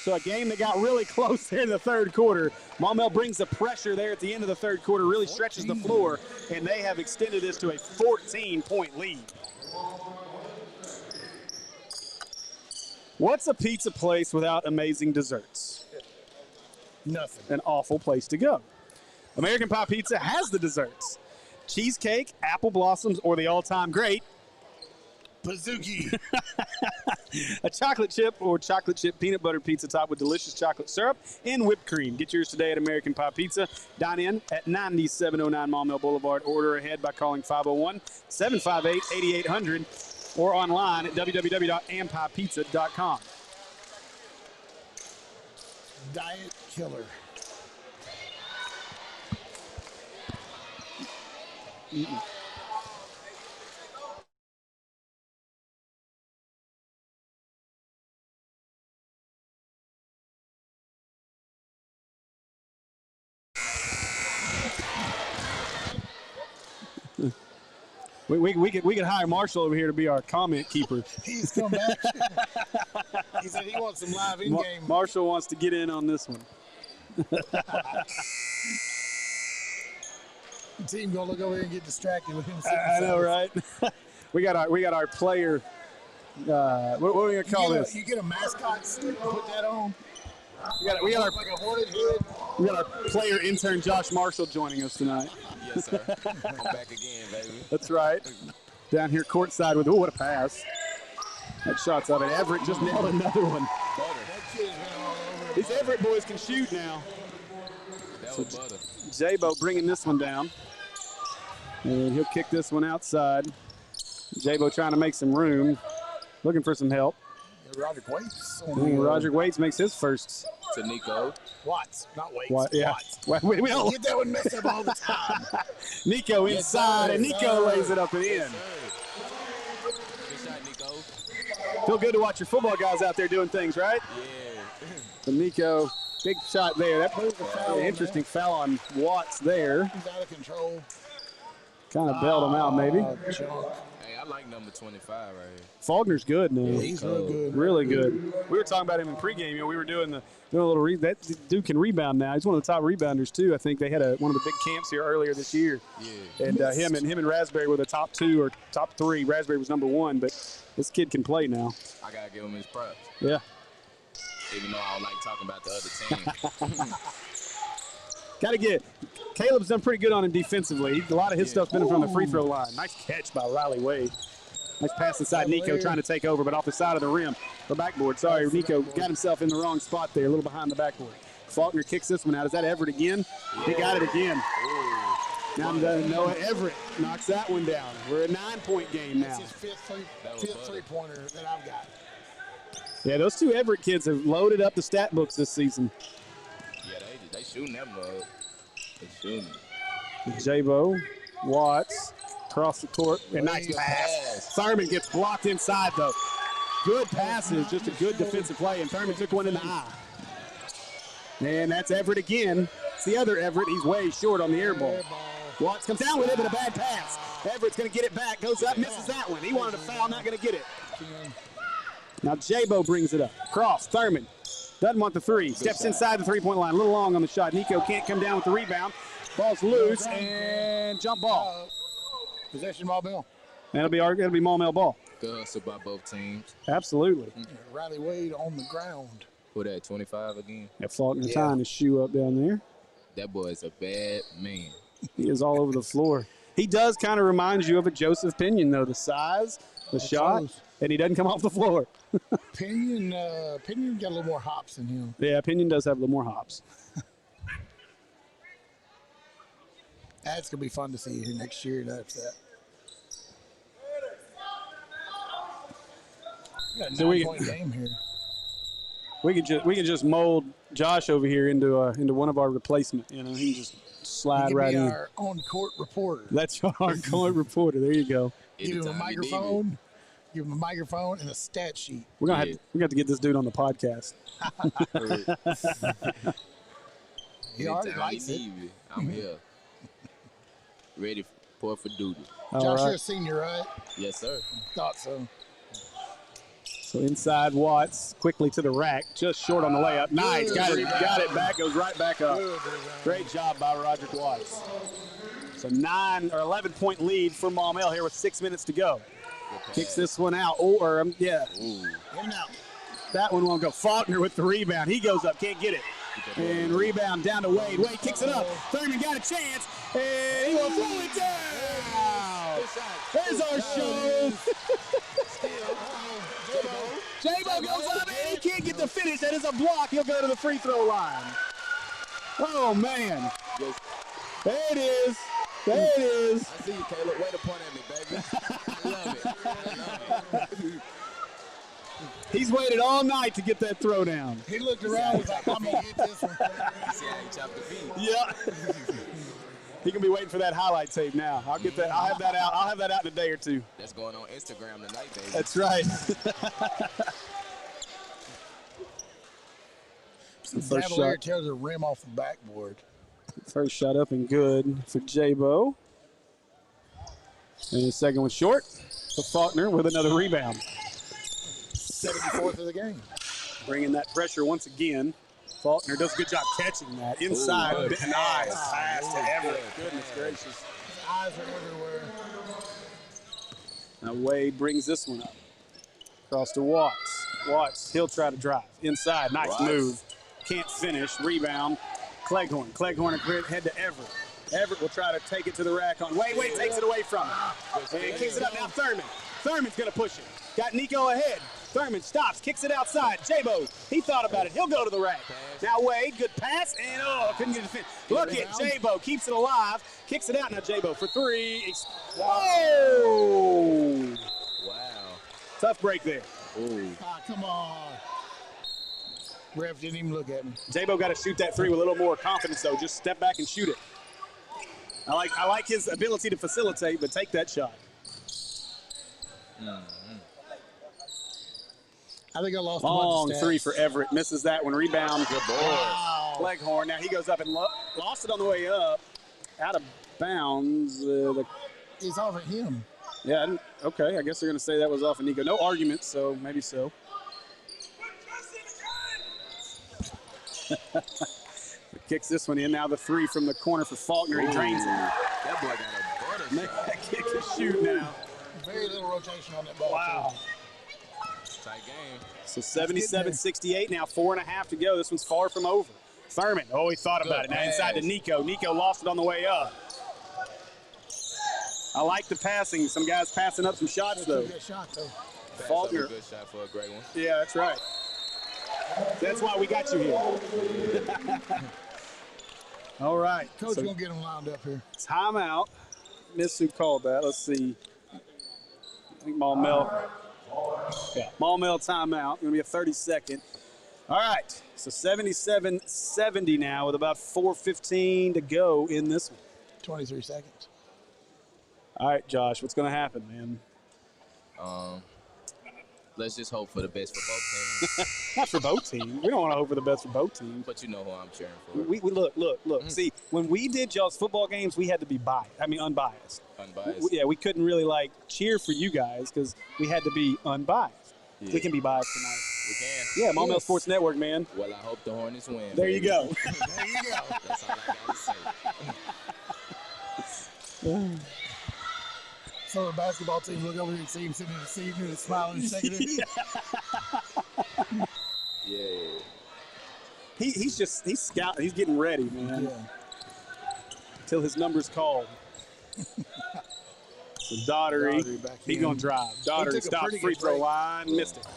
So a game that got really close there in the third quarter. Maumelle brings the pressure there at the end of the third quarter, really stretches the floor, and they have extended this to a 14-point lead. What's a pizza place without amazing desserts? Nothing. An awful place to go. American Pie Pizza has the desserts. Cheesecake, apple blossoms, or the all-time great, Pizookie. a chocolate chip or chocolate chip peanut butter pizza topped with delicious chocolate syrup and whipped cream. Get yours today at American Pie Pizza. Dine in at 9709 Maumelle Boulevard. Order ahead by calling 501-758-8800 or online at www.ampiepizza.com. Diet killer. We could hire Marshall over here to be our comment keeper. He's come back. He said he wants some live in-game. Marshall wants to get in on this one. The team gonna look over here and get distracted with him. I know, right? we got our player. What are we gonna call this? You get a mascot suit, put that on. We got our like a Hornet hood. We got our player intern Josh Marshall joining us tonight. Yes, sir. I'm back again, baby. That's right. Down here courtside with, what a pass. That shot's of it. Everett just nailed another one. These Everett boys can shoot now. That was butter. Jabo bringing this one down. And he'll kick this one outside. Jabo trying to make some room. Looking for some help. Roger Waits. Roger Waits makes his first. To Nico. Watts, not Waits. Yeah. Watts. We don't Get that one messed up all the time. Nico inside, and Nico lays it up and in. Good shot, Nico. Feel good to watch your football guys out there doing things, right? Yeah. So Nico, big shot there. That was an interesting foul on Watts there. He's out of control. Kind of bailed him out, maybe. Junk. Hey, I like number 25 right here. Faulkner's good now. Yeah, he's real good. Really good. We were talking about him in pregame. You know, we were doing a little that dude can rebound now. He's one of the top rebounders too. I think they had one of the big camps here earlier this year. Yeah. And him and Raspberry were the top 2 or top 3. Raspberry was number 1, but this kid can play now. I gotta give him his props. Yeah. Even though I don't like talking about the other team. Caleb's done pretty good on him defensively. A lot of his stuff's been from the free throw line. Nice catch by Riley Wade. Nice pass inside Nico trying to take over, but off the side of the rim. Or backboard, sorry. Nico got himself in the wrong spot there, a little behind the backboard. Faulkner kicks this one out. Is that Everett again? Yeah. He got it again. Now Noah Everett knocks that one down. We're a 9-point game now. That's his fifth three-pointer that I've got. Yeah, those 2 Everett kids have loaded up the stat books this season. Yeah, they shooting that mug. They shooting. Jabo, Watts, across the court. A nice pass. Thurman gets blocked inside, though. Good passes, just a good defensive play, and Thurman took one in the eye. And that's Everett again. It's the other Everett. He's way short on the air ball. Watts comes down with it, but a bad pass. Everett's going to get it back. Goes up, misses that one. He wanted a foul, not going to get it. Now Jabo brings it up. Cross, Thurman. Doesn't want the three. Steps inside the three-point line. A little long on the shot. Nico can't come down with the rebound. Ball's loose, and jump ball. Possession Maumelle. It'll be Maumelle ball. Good hustle by both teams. Absolutely. Riley Wade on the ground. Who that, 25 again? That Faulkner tying his shoe up down there. That boy is a bad man. He is all over the floor. He does kind of remind you of a Joseph Pinion, though. The size, the shot, and he doesn't come off the floor. Pinion got a little more hops than him. Yeah, Pinion does have a little more hops. That's going to be fun to see here next year. That's that. We got a 9-point game here. We could just mold Josh over here into one of our replacement. You know, he can just slide right in. Our on-court reporter. That's our court reporter. There you go. Give him a microphone. Give him a microphone and a stat sheet. We're gonna have to get this dude on the podcast. He already likes it. I'm here. Ready for duty. Josh, you're a senior, right? Yes, sir. Thought so. So inside Watts, quickly to the rack, just short on the layup. Nice, got it back, goes right back up. Great job by Roderick Watts. So 11-point lead for Maumelle here with 6 minutes to go. Kicks this one out, That one won't go. Faulkner with the rebound. He goes up, can't get it. And rebound down to Wade. Wade kicks it up. Thurman got a chance, and he will throw it down. There's our show. Jabo goes up, and he can't get the finish. That is a block. He'll go to the free throw line. Oh, man. There it is. There it is. I see you, Caleb. Way to point at me, baby. I love it. He's waited all night to get that throw down. He looked around. He's like, I'm going to get this one. See how he chopped the feet. Yeah. He can be waiting for that highlight tape now. I'll get that. I'll have that out. I'll have that out in a day or two. That's going on Instagram tonight, baby. That's right. First shot tears the rim off the backboard. First shot up and good for Jabo. And the second one short for Faulkner with another rebound. 74th of the game. Bringing that pressure once again. Faulkner does a good job catching that. Inside, nice pass to Everett. Goodness gracious. His eyes are everywhere. Now Wade brings this one up. Across to Watts. Watts, he'll try to drive. Inside, nice move. Can't finish. Rebound. Cleghorn. Cleghorn head to Everett. Everett will try to take it to the rack on Wade. Wade takes it away from him. And kicks it up now Thurman. Thurman's going to push it. Got Nico ahead. Thurman stops, kicks it outside. Jabo, he thought about it. He'll go to the rack. Now Wade, good pass, and couldn't get it fit. Look at Jabo, keeps it alive, kicks it out. Now Jabo for three. Whoa! Wow. Tough break there. Come on. Ref didn't even look at me. Jabo got to shoot that three with a little more confidence, though. Just step back and shoot it. I like his ability to facilitate, but take that shot. I think I lost long three for Everett. Misses that one. Rebound. Good boy. Wow. Cleghorn. Now he goes up and lost it on the way up. Out of bounds. It's off of him. Yeah, okay. I guess they're going to say that was off of Nico. No argument, so maybe so. Kicks this one in. Now the three from the corner for Faulkner. He drains it. That boy got a butter shot. Kick and shoot now. Very little rotation on that ball. Wow. Tight game. So 77-68 now, 4.5 to go. This one's far from over. Thurman, he thought about it. Now inside to Nico. Nico lost it on the way up. I like the passing. Some guys passing up some shots, though. Good shot, though. Faulkner. A good shot for a great one. Yeah, that's right. That's why we got you here. All right. Coach going to get him lined up here. Timeout. Miss who called that. Let's see. I think Maumelle. Yeah, Maumelle timeout. Going to be a 30-second. All right. So 77-70 now with about 4:15 to go in this one. 23 seconds. All right, Josh, what's going to happen, man? Let's just hope for the best for both teams. Not for both teams. We don't want to hope for the best for both teams. But you know who I'm cheering for. We look. See, when we did y'all's football games, we had to be unbiased. Unbiased. We couldn't really like cheer for you guys because we had to be unbiased. Yeah. We can be biased tonight. We can. Yeah, Maumelle Sports Network, man. Well, I hope the Hornets win. There you go. There you go. That's all I got to say. So the basketball team look over here and see him sitting in the seat and smiling and shaking it. Yeah. He's scouting. He's getting ready, man. Yeah. Till his number's called. So Daughtery, back he's in. going to drive. Daughtery took a stopped pretty free good throw break. line, missed it.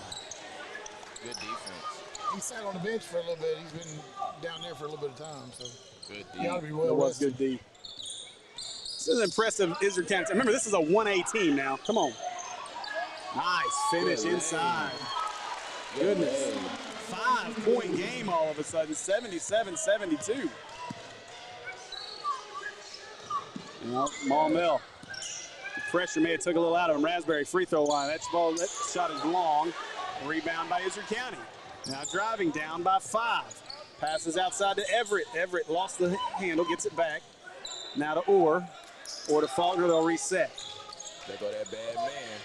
Good defense. He sat on the bench for a little bit. He's been down there for a little bit of time, so Good he ought to defense. be well That was rested. good D. This is impressive Izard County. Remember, this is a 1A team now. Come on. Nice finish Good inside. Good Goodness. play. 5-point game all of a sudden, 77-72. You know, Maumelle. The pressure may have took a little out of him. Raspberry free throw line. That shot is long. Rebound by Izard County. Now driving down by 5. Passes outside to Everett. Everett lost the handle, gets it back. Now to Orr to Faulkner. They'll reset. There go that bad man.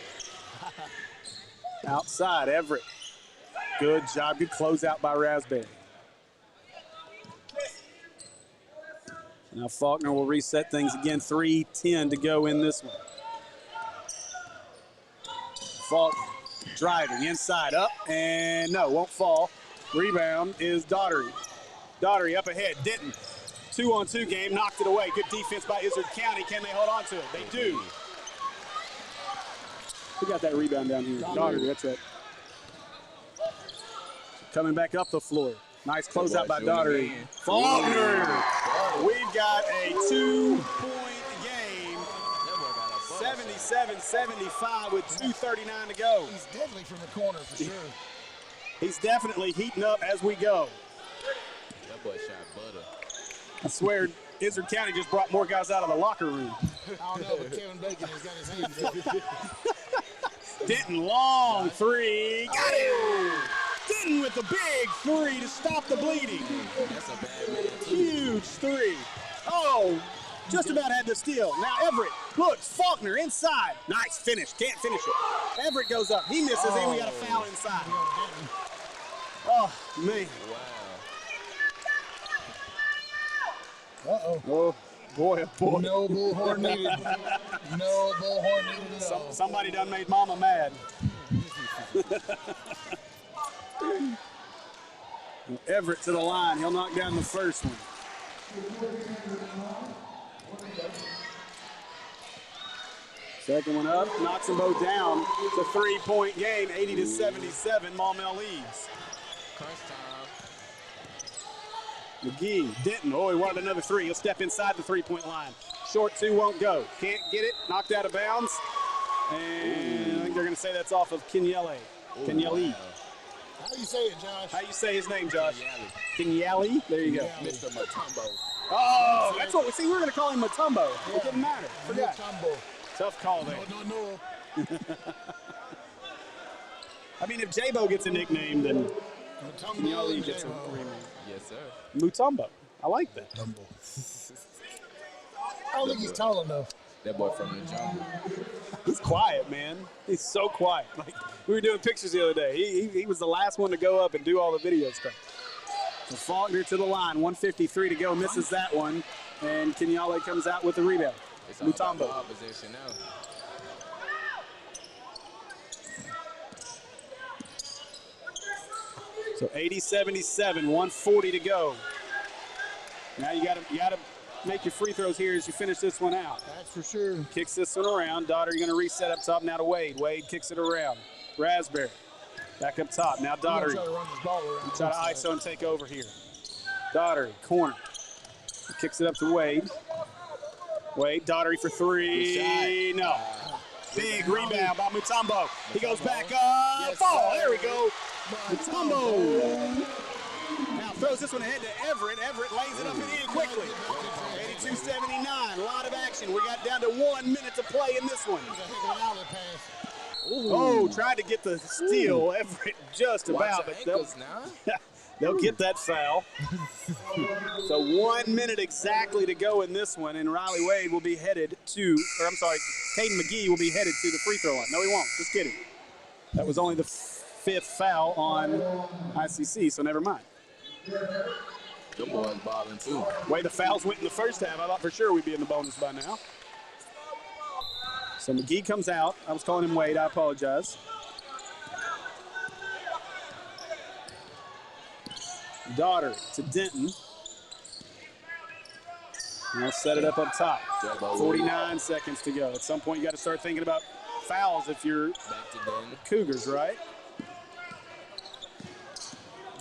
Outside, Everett. Good job. Good closeout by Raspberry. Now Faulkner will reset things again. 3:10 to go in this one. Faulkner driving inside, up, and no, won't fall. Rebound is Daughtery. Daughtery up ahead. Denton. 2-on-2 game, knocked it away. Good defense by Izard County. Can they hold on to it? They do. Who got that rebound down here? Daughtery, that's right. Coming back up the floor. Nice closeout by Daughtery. Faulkner. We've got a 2-point game. 77-75 with 2:39 to go. He's deadly from the corner for sure. He's definitely heating up as we go. That boy shot butter. I swear, Izard County just brought more guys out of the locker room. I don't know, but Kevin Bacon has got his hands up. Denton, long three. Got it! Denton with the big three to stop the bleeding. That's a bad man. Huge three. Oh, just about had the steal. Now Everett looks. Faulkner inside. Nice finish. Can't finish it. Everett goes up. He misses, and we got a foul inside. Oh, man. Wow. Uh-oh. Oh, boy, oh, boy. No bullhorn needed. No bullhorn needed at all. Somebody done made Mama mad. Everett to the line. He'll knock down the first one. Second one up, knocks them both down. It's a 3-point game, 80-77. Maumelle leads. Crunch time. McGee, Denton, oh, he wanted another three. He'll step inside the 3-point line. Short two won't go. Can't get it, knocked out of bounds. And I think they're going to say that's off of Kenyele. Kenyele. How do you say it, Josh? How you say his name, Josh? Kenyele. There you go. Mr. Matumbo. Oh, that's what we see. We were going to call him Matumbo. It didn't matter. Forgot. Tumble. Tough call there. No. I mean, if J-Bo gets a nickname, then Tumble. Kenyele gets a rename. Yes, sir. Mutombo. I like that. Tumble. I don't think he's tall enough. That boy from the jungle. He's quiet, man. He's so quiet. Like, we were doing pictures the other day. He was the last one to go up and do all the video stuff. So Faulkner to the line, 1:53 to go, misses that one, and Kenyele comes out with the rebound. It's all about Mutombo. opposition now. So 80-77, 1:40 to go. Now you gotta make your free throws here as you finish this one out. That's for sure. Kicks this one around. Daughtery going to reset up top now to Wade. Wade kicks it around. Raspberry back up top. Now Daughtery. Try to run this ball around. Try to ISO and take over here. Daughtery, corner. Kicks it up to Wade. Wade, Daughtery for three. No. Big rebound by Mutombo. He goes back up. Yes, Ball. sir. There we go. Mutombo. Now throws throws this one ahead to Everett. Everett lays it up and in quickly. 82-79. A lot of action. We got down to 1 minute to play in this one. Oh, tried to get the steal. Everett just about, but they'll get that foul. So 1 minute exactly to go in this one, and Riley Wade will be headed to, or I'm sorry, Caden McGee will be headed to the free throw line. No, he won't. Just kidding. That was only the 5th foul on ICC, so never mind. Them boys balling too. Way the fouls went in the first half, I thought for sure we'd be in the bonus by now. So McGee comes out. I was calling him Wade. I apologize. Daughter to Denton. And they'll set it up top. 49 seconds to go. At some point, you got to start thinking about fouls if you're the Cougars, right?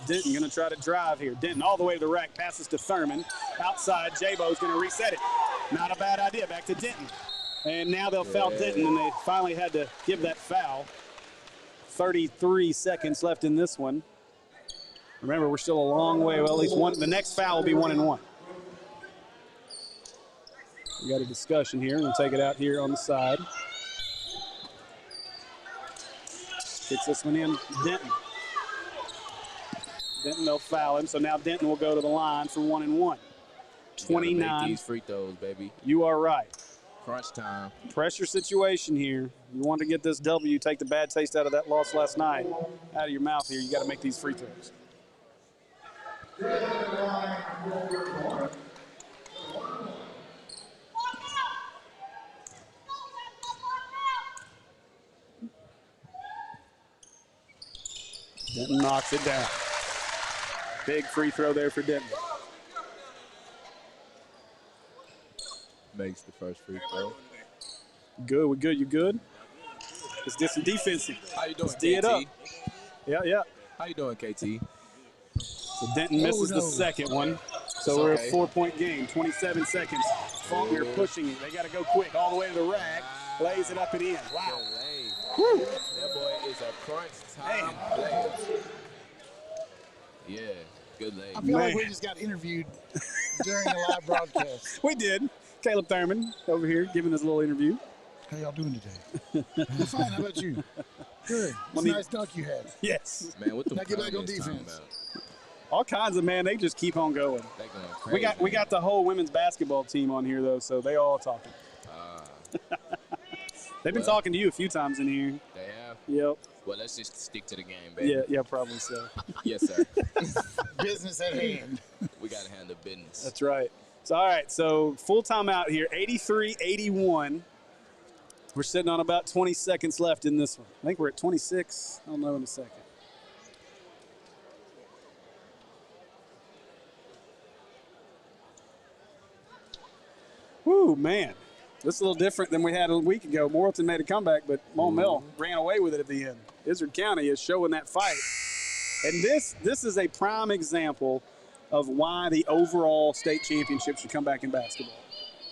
Denton going to try to drive here. Denton all the way to the rack. Passes to Thurman. Outside, J-Bo's going to reset it. Not a bad idea. Back to Denton. And now they'll foul Denton, and they finally had to give that foul. 33 seconds left in this one. Remember, we're still a long way. Well, at least one. The next foul will be 1-1. We got a discussion here. We'll take it out here on the side. Kicks this one in. Denton. Denton, they'll foul him. So now Denton will go to the line for 1-1. 29. Make these free throws, baby. You are right. Crunch time. Pressure situation here. You want to get this W, take the bad taste out of that loss last night out of your mouth here. You got to make these free throws. Denton knocks it down. Big free throw there for Denton. Makes the first free throw. Good, we good. You good? Let's get some defensive. How you doing, Let's D it up. Yeah. How you doing, KT? So Denton misses the second one. So we're a 4-point game, 27 seconds. Faulkner pushing it. They got to go quick all the way to the rack. Lays it up and in. Wow. Woo. That boy is a crunch time player. Yeah, good lay. I feel like we just got interviewed during the live broadcast. We did. Caleb Thurman over here giving us a little interview. How y'all doing today? I'm fine. How about you? Good. It's a nice dunk you had. Yes. Man, what the now get back on defense. All kinds of, man, they just keep on going. They going crazy, we got the whole women's basketball team on here though, so they all talking. They've been talking to you a few times in here. They have? Yep. Well, let's just stick to the game, baby. Yeah, probably so. Yes, sir. Business at hand. We got to handle business. That's right. So, all right, so full timeout here, 83-81. We're sitting on about 20 seconds left in this one. I think we're at 26. I'll know in a second. Woo, man. This is a little different than we had a week ago. Morrilton made a comeback, but Maumelle ran away with it at the end. Izard County is showing that fight. And this is a prime example of why the overall state championship should come back in basketball.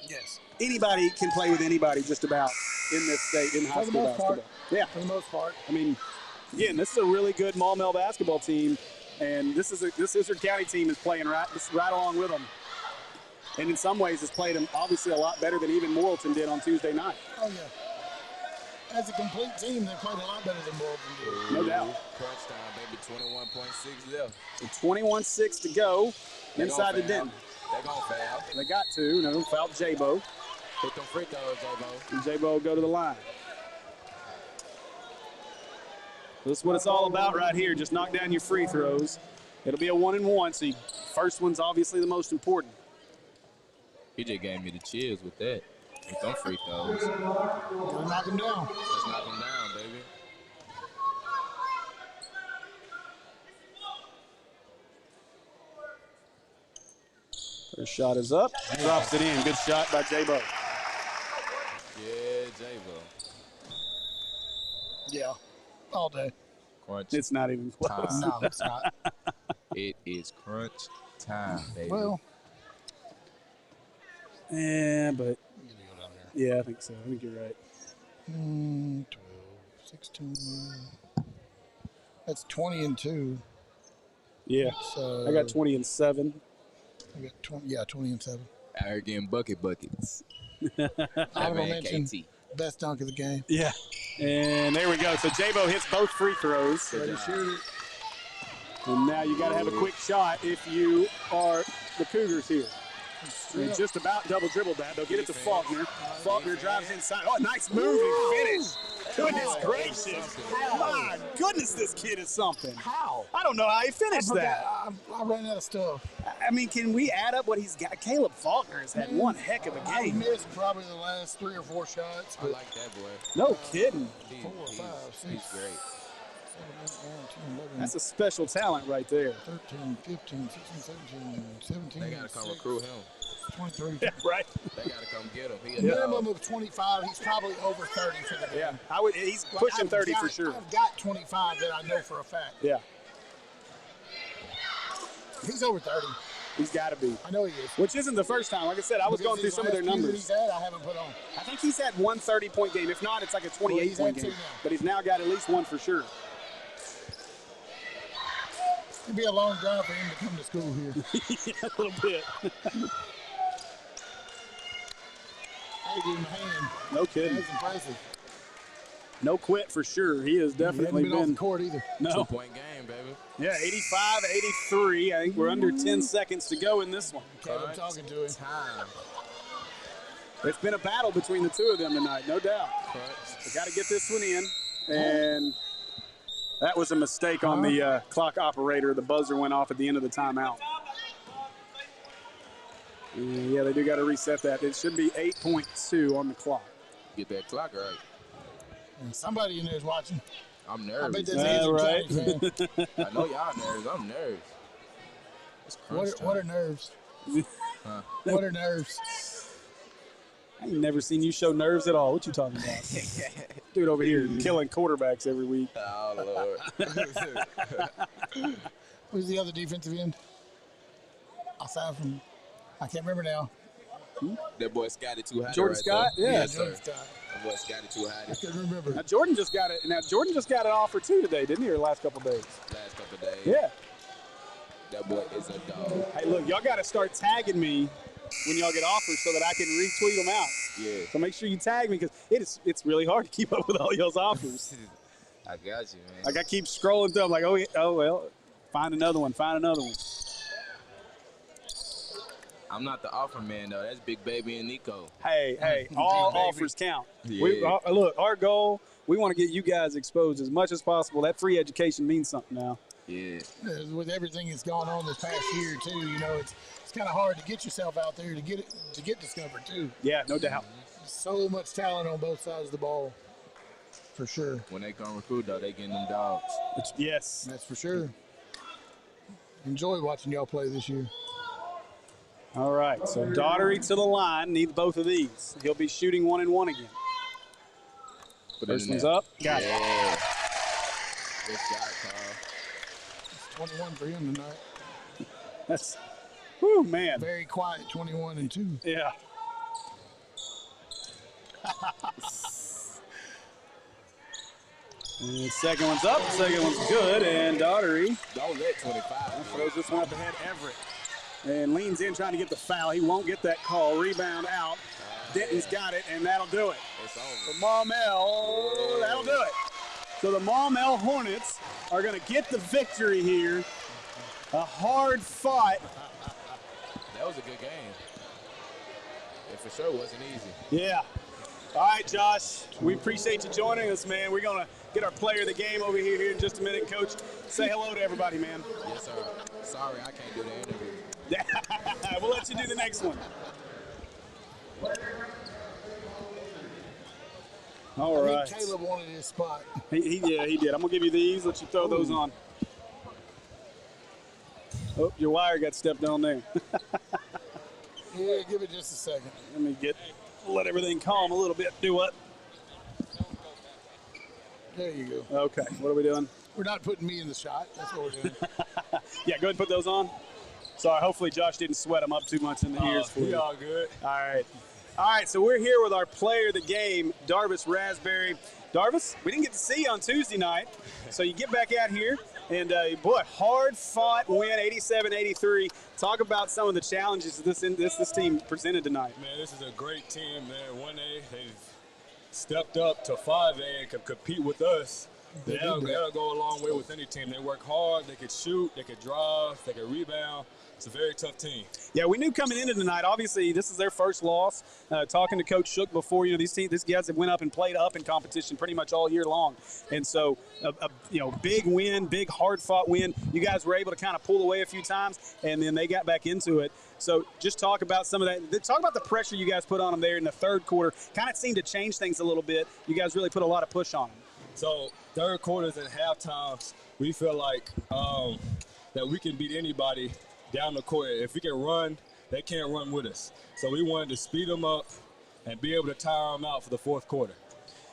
Yes. Anybody can play with anybody just about in this state in high school basketball. Yeah. For the most part. I mean, again, this is a really good Maumelle basketball team, and this Izard County team is playing right along with them. And in some ways, has played them obviously a lot better than even Morrilton did on Tuesday night. Oh, yeah. As a complete team, they played a lot better than Morrilton did. No doubt. Crunch time, baby. 21.6 left. So 21-6 to go inside the Denton. They're going to foul. They got to. No, fouled J-Bo. Hit them free throws, J-Bo. And J-Bo will go to the line. This is what it's all about right here. Just knock down your free throws. It'll be a 1-and-1, so first one's obviously the most important. He just gave me the chills with that. With them free throws. Gotta knock them down. Let's knock them down, baby. First shot is up. Drops it in. Good shot by J-Bo. Yeah, J-Bo. Yeah. All day. Crunch. It's not even close. No, it's not. It is crunch time, baby. Well. Yeah, but. You gotta go down there. Yeah, I think so. I think you're right. 12, 16. That's 20-2. Yeah. So I got 20 and 7. I got 20. Yeah, 20 and 7. Out here getting buckets. Honorable man, mention, KT. best dunk of the game. Yeah. And there we go. So J-Bo hits both free throws. Ready to shoot it. And now you got to have a quick shot if you are the Cougars here. And just about double dribbled that. They'll get it to Faulkner. Faulkner drives inside. Oh, nice move and finish. Goodness gracious. My goodness, this kid is something. How? I don't know how he finished that. I ran out of stuff. I mean, can we add up what he's got? Caleb Faulkner has had one heck of a I game. missed probably the last 3 or 4 shots. I But like that boy. No kidding. 4 or 5, 6, He's great. 7, 8, 9, 10, 11, That's a special talent right there. 13, 15, 16, 17, 17, They gotta come 6, recruit him. 23. Yeah, right. They gotta come get him. He A minimum of 25. He's probably over 30 for the game. Yeah, he's Like, pushing I've 30 got- for sure. I've got 25 that I know for a fact. Yeah, He's over 30. he's got to be. I know he is. Which isn't the first time. Like I said, I was Because going through these some of their last few that numbers. He's had, I haven't put on. I think he's had one 30-point game. If not, it's like a 28-point had game. two now. But he's now got at least one for sure. It'd be a long drive for him to come to school here. Yeah, a little bit. I gave him a hand. No kidding. That's impressive. No quit for sure. He has He definitely hasn't been off the been. court either. No. 2-point game, baby. Yeah, 85-83. I think we're under 10 seconds to go in this one. Caleb talking to him. Time. It's been a battle between the two of them tonight, no doubt. Crunch. We got to get this one in. And that was a mistake on the clock operator. The buzzer went off at the end of the timeout. Yeah, they do got to reset that. It should be 8.2 on the clock. Get that clock right. And somebody in there is watching. I'm I bet nervous. that's Izard right. County fan. I know y'all nervous. I'm nervous. It's crunch What are time. nerves? Huh? What are nerves? I ain't never seen you show nerves at all. What you talking about? Dude over here killing quarterbacks every week. Oh, Lord. Who's the other defensive end? Aside from, I can't remember now. That boy Scotty too high. Jordan right Scott? there. Yeah. Yes, sir. Jordan Scott. That boy Scotty too high. I can't remember. Now Jordan just got it. Now Jordan just got an offer too today, didn't he? Or last couple days? Last couple days. Yeah. That boy is a dog. Hey, look, y'all got to start tagging me when y'all get offers so that I can retweet them out. Yeah. So make sure you tag me because it's really hard to keep up with all y'all's offers. I got you, man. Like I keep scrolling through. I'm like, oh well, find another one. Find another one. I'm not the offer man though. That's Big Baby and Nico. Hey, all Big baby. offers count. Yeah. Look, our goal, we want to get you guys exposed as much as possible. That free education means something now. Yeah. With everything that's gone on this past year too, you know, it's kind of hard to get yourself out there to get discovered too. Yeah, no doubt. So much talent on both sides of the ball, for sure. When they come recruit though, they getting them dogs. Yes. That's for sure. Enjoy watching y'all play this year. All right, so Daughtery to the line. Needs both of these. He'll be shooting 1-and-1 again. Put it First in one's there. up. Got it. Yeah. Good shot, Carl. It's 21 for him tonight. That's, whew, man. Very quiet, 21 and 2. Yeah. And second one's up. Second one's good. And Daughtery Don't let 25. throws this one up ahead. Everett. And leans in trying to get the foul. He won't get that call. Rebound out. Denton's got it, and that'll do it. It's For over. Maumelle, that'll do it. So the Maumelle Hornets are going to get the victory here. A hard fought. That was a good game. It for sure wasn't easy. Yeah. All right, Josh. We appreciate you joining us, man. We're going to get our player of the game over here in just a minute. Coach, say hello to everybody, man. Yes, sir. Sorry, I can't do the interview. We'll let you do the next one. All I right. think Caleb wanted his spot. He did. I'm going to give you these. Let you throw those on. Oh, your wire got stepped on there. Yeah, give it just a second. Let me let everything calm a little bit. Do what? There you go. Okay, what are we doing? We're not putting me in the shot. That's what we're doing. Yeah, go ahead and put those on. Sorry, hopefully Josh didn't sweat them up too much in the ears for you. all good. All right, so we're here with our player of the game, Darvis Raspberry. Darvis, we didn't get to see you on Tuesday night, so you get back out here. And, boy, hard-fought win, 87-83. Talk about some of the challenges this team presented tonight. Man, this is a great team, man. 1A, they've stepped up to 5A and can compete with us. That'll go a long way with any team. They work hard, they can shoot, they can drive, they can rebound. It's a very tough team. Yeah, we knew coming into tonight, obviously, this is their first loss. Talking to Coach Shook before, these guys have went up and played up in competition pretty much all year long. And so, big win, big hard-fought win. You guys were able to kind of pull away a few times, and then they got back into it. So just talk about some of that. Talk about the pressure you guys put on them there in the third quarter. Kind of seemed to change things a little bit. You guys really put a lot of push on them. So third quarters and half times, we feel like that we can beat anybody down the court. If we can run, they can't run with us. So we wanted to speed them up and be able to tire them out for the fourth quarter.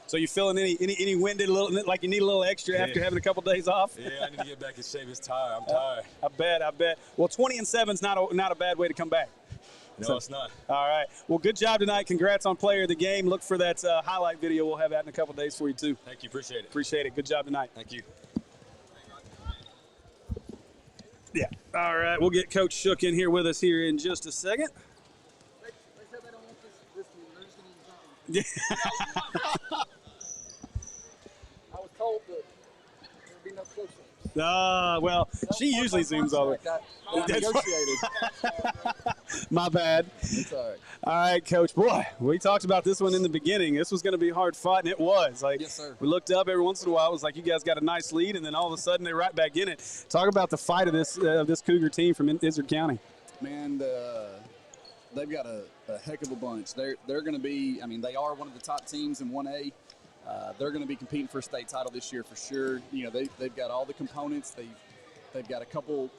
So you feeling any winded, like you need a little extra after having a couple days off? Yeah, I need to get back in shape. It's tired. I'm tired. I bet. Well, 20-7's not a bad way to come back. No, it's not. All right. Well, good job tonight. Congrats on player of the game. Look for that highlight video. We'll have that in a couple days for you, too. Thank you. Appreciate it. Appreciate it. Good job tonight. Thank you. Yeah. All right. We'll get Coach Shook in here with us here in just a second. They said they don't want this team. They're just going to use that one. I was told that there would be no close-ups. Well, she usually zooms all the way. Negotiated. My bad. It's all right. All right, Coach. Boy, we talked about this one in the beginning. This was going to be hard fought, and it was. Yes, sir. We looked up every once in a while. It was like you guys got a nice lead, and then all of a sudden they're right back in it. Talk about the fight of this Cougar team from Izard County. Man, they've got a heck of a bunch. They're going to be. I mean, they are one of the top teams in 1A. They're going to be competing for a state title this year for sure. They've got all the components. They've got a couple,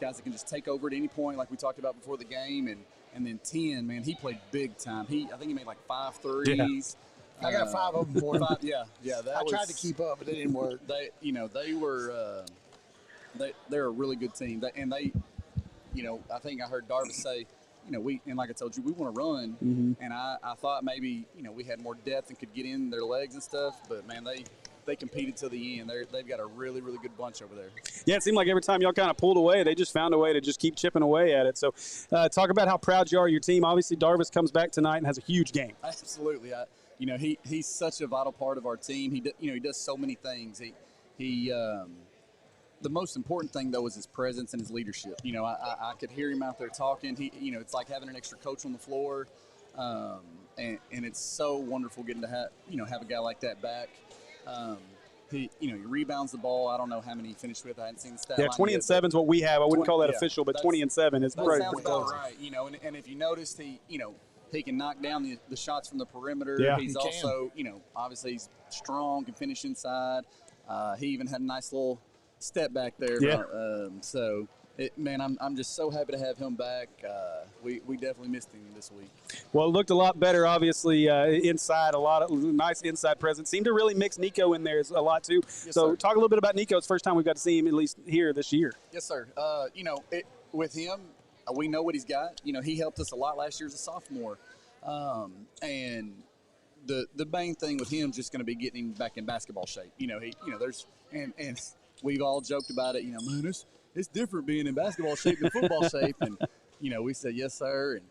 guys that can just take over at any point, like we talked about before the game. And then 10, man, he played big time. I think he made like 5 threes. Yeah. I got 5 of them for him. Yeah. I tried to keep up, but it didn't work. They were they're a really good team. I think I heard Darvis say, and like I told you, we want to run. Mm-hmm. And I thought maybe, we had more depth and could get in their legs and stuff. But, man, they competed to the end. They've got a really, really good bunch over there. Yeah, it seemed like every time y'all kind of pulled away, they just found a way to just keep chipping away at it. So talk about how proud you are of your team. Obviously, Darvis comes back tonight and has a huge game. Absolutely. He's such a vital part of our team. He does so many things. The most important thing, though, is his presence and his leadership. I could hear him out there talking. It's like having an extra coach on the floor, and it's so wonderful getting to have a guy like that back. He rebounds the ball. I don't know how many he finished with. I hadn't seen the stat. Yeah, 20-7 is what we have. I wouldn't call that official, but 20-7 is that pretty sounds close. about right. And if you noticed, he can knock down the shots from the perimeter. Yeah. He's also, obviously he's strong, can finish inside. He even had a nice little step back there. Yeah. I'm just so happy to have him back. We definitely missed him this week. Well, it looked a lot better, obviously, inside. A lot of nice inside presence. Seemed to really mix Nico in there a lot, too. Yes, so sir. talk a little bit about Nico. It's the first time we've got to see him, at least here this year. Yes, sir. With him, we know what he's got. He helped us a lot last year as a sophomore. And the main thing with him is just going to be getting him back in basketball shape. And we've all joked about it. Man, it's different being in basketball shape than football shape. And we said yes, sir. And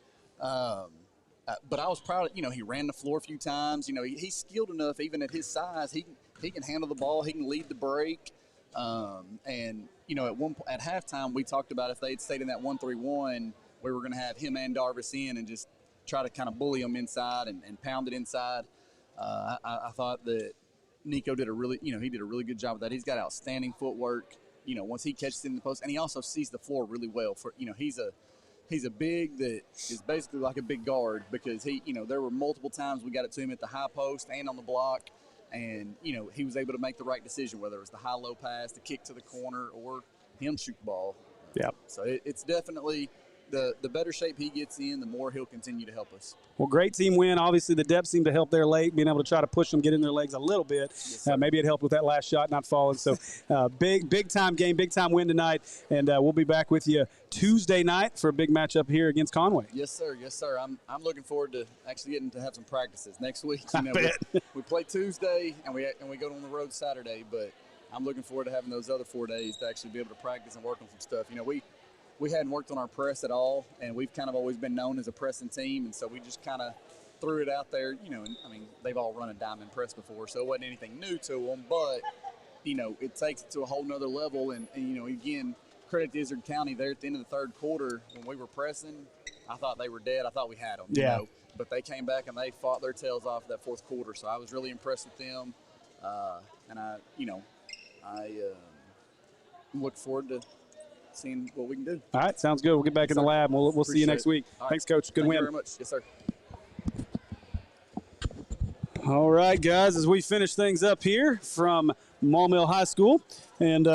but I was proud of, he ran the floor a few times. He's skilled enough, even at his size. He can handle the ball. He can lead the break. And at halftime we talked about if they had stayed in that 1-3-1, we were going to have him and Darvis in and just try to kind of bully them inside and pound it inside. I thought that Nico did a really good job of that. He's got outstanding footwork. Once he catches it in the post, and he also sees the floor really well. He's a big that is basically like a big guard because there were multiple times we got it to him at the high post and on the block, and he was able to make the right decision, whether it was the high-low pass, the kick to the corner, or him shoot the ball. Yeah. So it's definitely the better shape he gets in, the more he'll continue to help us. Well, great team win. Obviously, the depth seemed to help their leg, being able to try to push them, get in their legs a little bit. Yes, Maybe it helped with that last shot not falling. So, big-time game, big-time win tonight. And we'll be back with you Tuesday night for a big matchup here against Conway. Yes, sir. Yes, sir. I'm looking forward to actually getting to have some practices next week. I bet. We play Tuesday and we go on the road Saturday, but I'm looking forward to having those other 4 days to actually be able to practice and work on some stuff. You know, we hadn't worked on our press at all, and we've kind of always been known as a pressing team, and so we just kind of threw it out there. You know, and I mean, they've all run a diamond press before, so it wasn't anything new to them, but, you know, it takes it to a whole nother level. And you know, again, credit to Izard County there at the end of the third quarter when we were pressing. I thought they were dead. I thought we had them. Yeah. You know? But they came back and they fought their tails off that fourth quarter. So I was really impressed with them. And I look forward to seeing what we can do. All right, sounds good. We'll get back in the lab. We'll see you next week. Right. Thanks, Coach. Good Thank win. you very much. Yes, sir. All right, guys, as we finish things up here from Maumelle High School, and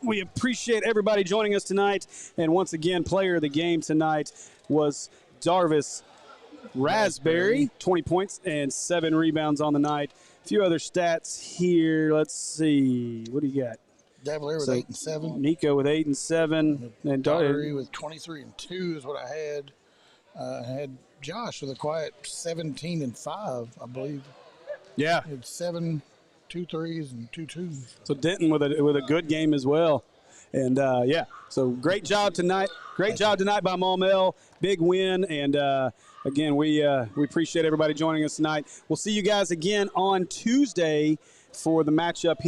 we appreciate everybody joining us tonight. And once again, player of the game tonight was Darvis Raspberry, 20 points and 7 rebounds on the night. A few other stats here. Let's see. What do you got? Davalier with 8 and 7. Nico with 8 and 7. And Daughtery with 23 and 2 is what I had. I had Josh with a quiet 17 and 5, I believe. Yeah. He had 7, 2 threes and 2 twos. So Denton with a good game as well. And, yeah, so great job tonight. Great job tonight by Maumelle. Big win. And, again, we appreciate everybody joining us tonight. We'll see you guys again on Tuesday for the matchup here.